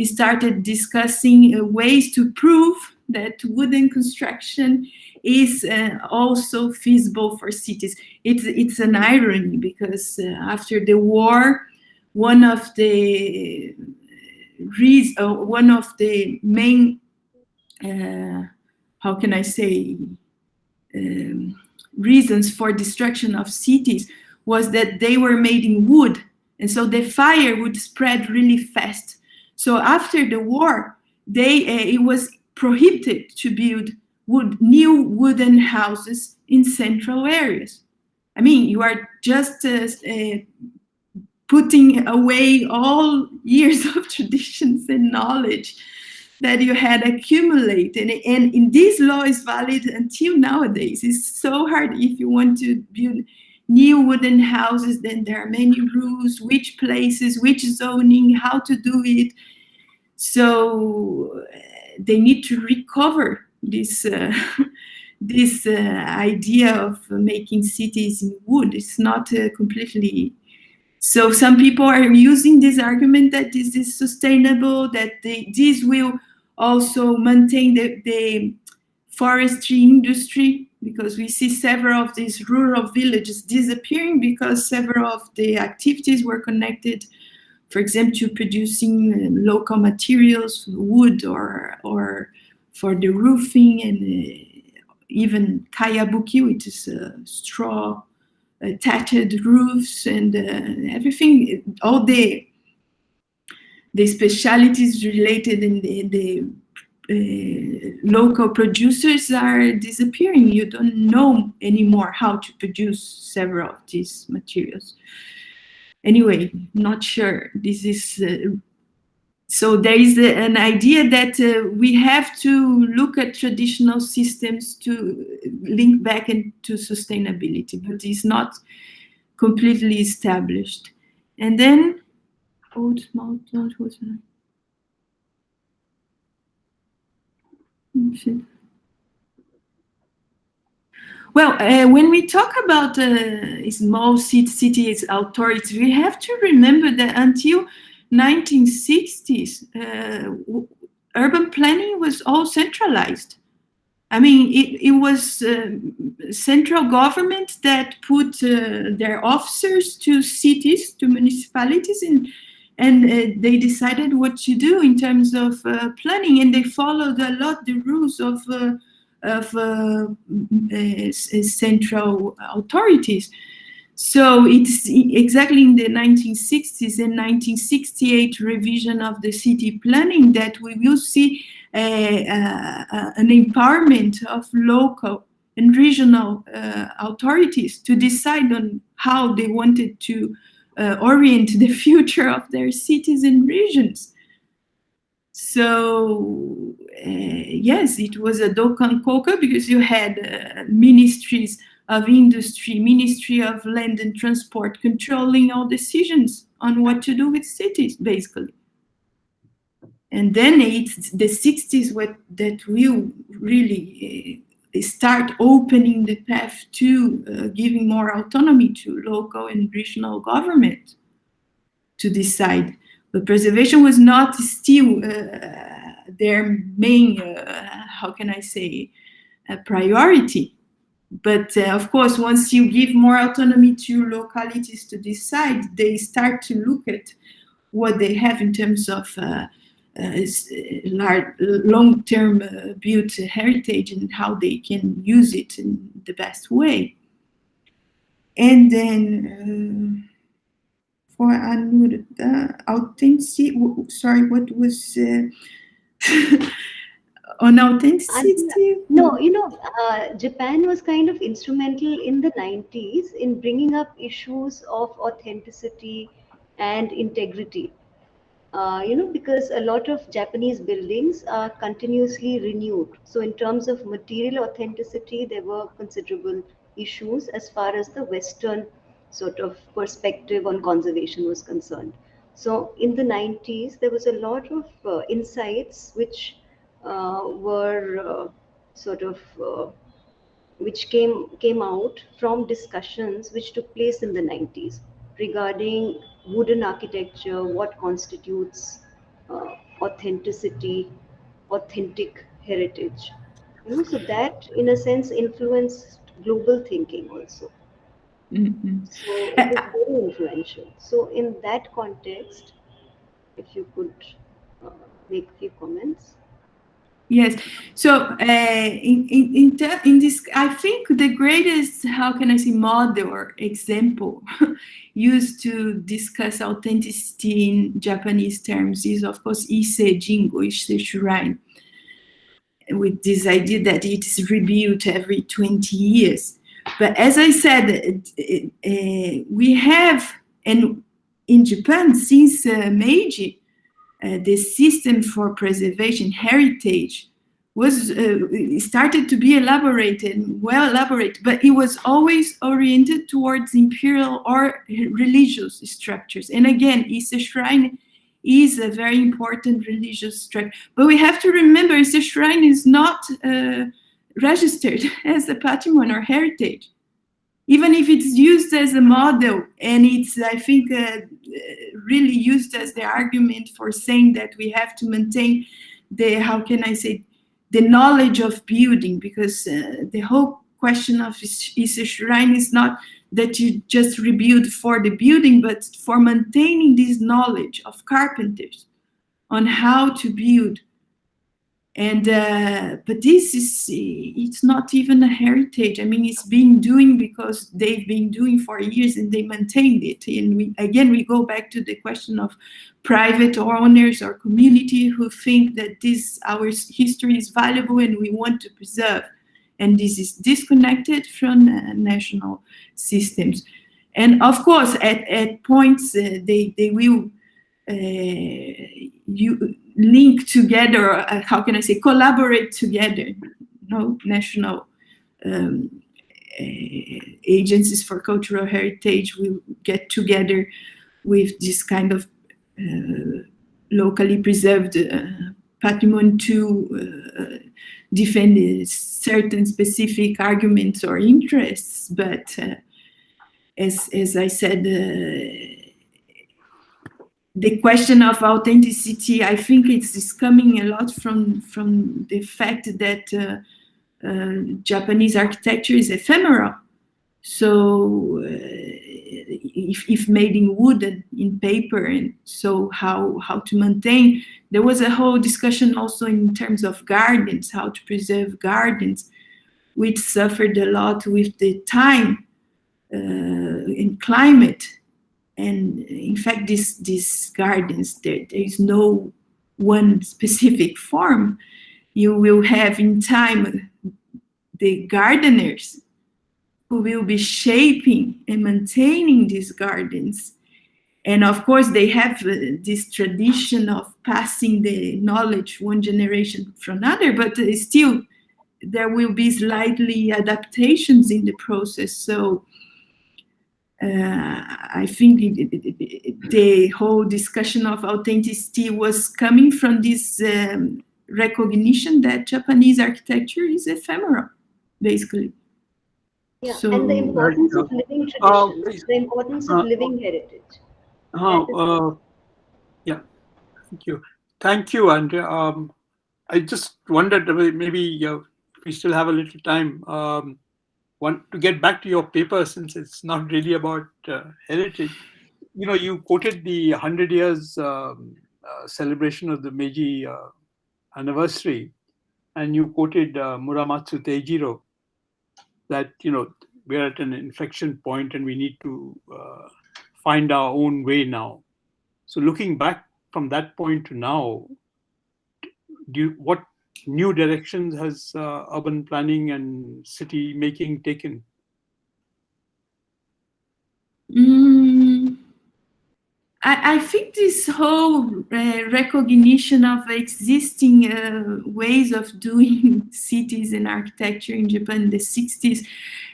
started discussing ways to prove that wooden construction is also feasible for cities. It's an irony, because after the war, one of the main how can I say, reasons for destruction of cities was that they were made in wood, and so the fire would spread really fast. So after the war, it was prohibited to build new wooden houses in central areas. I mean, you are just putting away all years of traditions and knowledge that you had accumulated. And this law is valid until nowadays. It's so hard if you want to build new wooden houses, then there are many rules, which places, which zoning, how to do it. So they need to recover this this idea of making cities in wood. It's not completely. So some people are using this argument that this is sustainable, that this will also maintain the forestry industry, because we see several of these rural villages disappearing because several of the activities were connected, for example, to producing local materials, wood or for the roofing, and even kayabuki, which is straw thatched roofs, and everything, all the specialities related in the local producers are disappearing. You don't know anymore how to produce several of these materials. Anyway, not sure. This is so there is an idea that we have to look at traditional systems to link back into sustainability, but it's not completely established. And then, well, when we talk about small cities authorities, we have to remember that until 1960s, urban planning was all centralized. I mean, it was central government that put their officers to cities, to municipalities, and they decided what to do in terms of planning, and they followed a lot the rules of central authorities. So it's exactly in the 1960s and 1968 revision of the city planning that we will see an empowerment of local and regional authorities to decide on how they wanted to orient the future of their cities and regions. So yes, it was a Dokan Koka, because you had ministries of industry, Ministry of Land and Transport controlling all decisions on what to do with cities, basically. And then it's the 60s that will really start opening the path to giving more autonomy to local and regional government to decide. But preservation was not still their main, how can I say, priority. But of course, once you give more autonomy to localities to decide, they start to look at what they have in terms of long-term built heritage and how they can use it in the best way. And then for Anuradha, authenticity, sorry, what was on authenticity? No, Japan was kind of instrumental in the 90s in bringing up issues of authenticity and integrity. Because a lot of Japanese buildings are continuously renewed. So in terms of material authenticity, there were considerable issues as far as the Western sort of perspective on conservation was concerned. So in the 90s, there was a lot of insights which were which came out from discussions which took place in the 90s regarding wooden architecture, what constitutes authenticity, authentic heritage. So that in a sense influenced global thinking also. Mm-hmm. So it was very influential. So in that context, if you could make a few comments. Yes. So in this, I think the greatest, how can I say, model or example used to discuss authenticity in Japanese terms is, of course, Ise Jingo, Ise Shrine, with this idea that it is rebuilt every 20 years. But as I said, we have, and in Japan, since Meiji, the system for preservation heritage was started to be elaborated, well elaborated, but it was always oriented towards imperial or religious structures. And again, Ise Shrine is a very important religious structure. But we have to remember, Ise Shrine is not registered as a patrimony or heritage. Even if it's used as a model, and it's, I think, really used as the argument for saying that we have to maintain the, how can I say, the knowledge of building, because the whole question of Ise Shrine is not that you just rebuild for the building, but for maintaining this knowledge of carpenters on how to build. And but this is, it's not even a heritage. I mean, it's been doing because they've been doing for years and they maintained it. And we go back to the question of private owners or community who think that this, our history is valuable and we want to preserve. And this is disconnected from national systems. And of course, at points, they will you link together, how can I say, collaborate together, national agencies for cultural heritage will get together with this kind of locally preserved patrimony to defend certain specific arguments or interests. But as I said, the question of authenticity, I think it's coming a lot from the fact that Japanese architecture is ephemeral. So if made in wood and in paper, and so how to maintain. There was a whole discussion also in terms of gardens, how to preserve gardens, which suffered a lot with the time and climate. And in fact, these gardens, there is no one specific form. You will have in time the gardeners who will be shaping and maintaining these gardens. And of course, they have this tradition of passing the knowledge one generation from another, but still there will be slightly adaptations in the process. So I think the whole discussion of authenticity was coming from this recognition that Japanese architecture is ephemeral, basically. Yeah, So, and the importance of living traditions, the importance of living heritage. Yeah, thank you, Andrea. I just wondered, maybe we still have a little time. Want to get back to your paper, since it's not really about heritage. You quoted the 100 years celebration of the Meiji anniversary, and you quoted Muramatsu Teijiro, that we're at an inflection point and we need to find our own way now. So looking back from that point to now, what new directions has urban planning and city making taken? I think this whole recognition of existing ways of doing cities and architecture in Japan in the 60s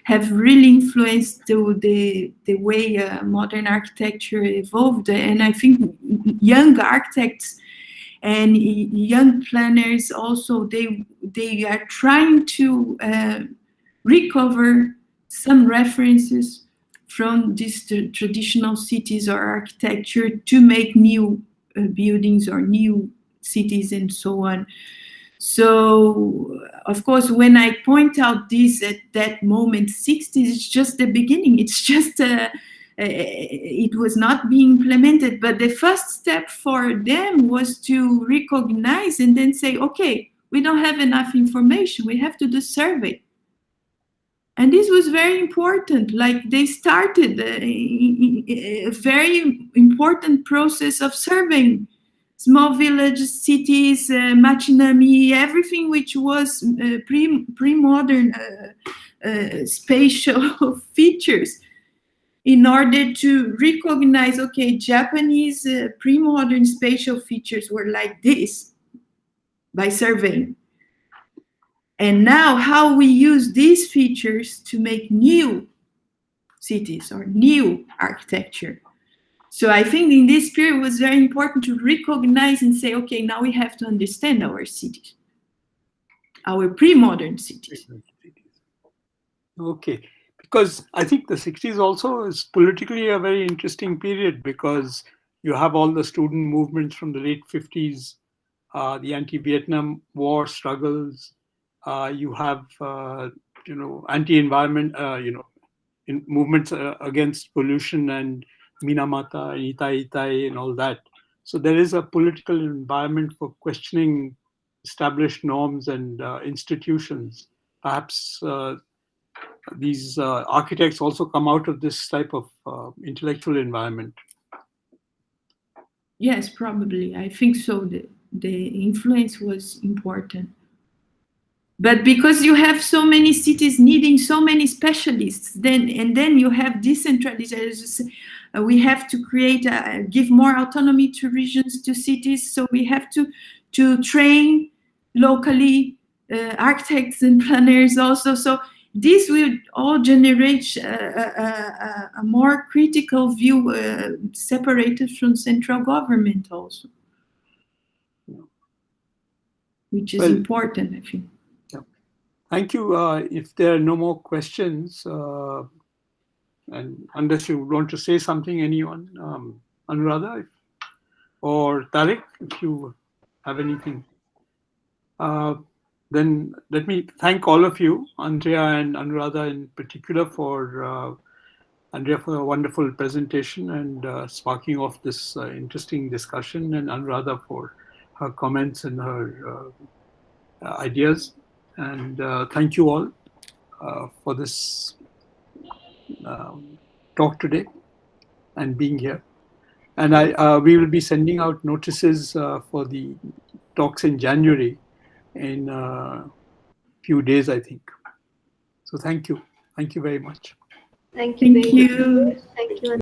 have really influenced the way modern architecture evolved. And I think young architects and young planners also, they are trying to recover some references from these traditional cities or architecture to make new buildings or new cities and so on. So, of course, when I point out this at that moment, 60s, it's just the beginning. It's just, it was not being implemented. But the first step for them was to recognize and then say, okay, we don't have enough information. We have to do survey. And this was very important. Like they started a very important process of surveying small villages, cities, Machinami, everything which was pre-modern spatial features, in order to recognize, okay, Japanese pre-modern spatial features were like this by surveying. And now how we use these features to make new cities or new architecture. So I think in this period it was very important to recognize and say, okay, now we have to understand our cities, our pre-modern cities. Okay, because I think the 60s also is politically a very interesting period, because you have all the student movements from the late 50s, the anti-Vietnam War struggles. You have, anti-environment, movements against pollution and Minamata, Itai, and all that. So there is a political environment for questioning established norms and institutions. Perhaps these architects also come out of this type of intellectual environment. Yes, probably. I think so. The influence was important. But because you have so many cities needing so many specialists, then you have decentralized. We have to create, give more autonomy to regions, to cities. So we have to train locally architects and planners also. So this will all generate a more critical view, separated from central government also, which is important, I think. Thank you. If there are no more questions, and unless you want to say something, anyone, Anuradha or Tariq, if you have anything, then let me thank all of you, Andrea and Anuradha in particular, for Andrea for a wonderful presentation and sparking off this interesting discussion, and Anuradha for her comments and her ideas. And thank you all for this talk today and being here. And we will be sending out notices for the talks in January in a few days, I think. So thank you. Thank you very much. Thank you very much. You. Thank you.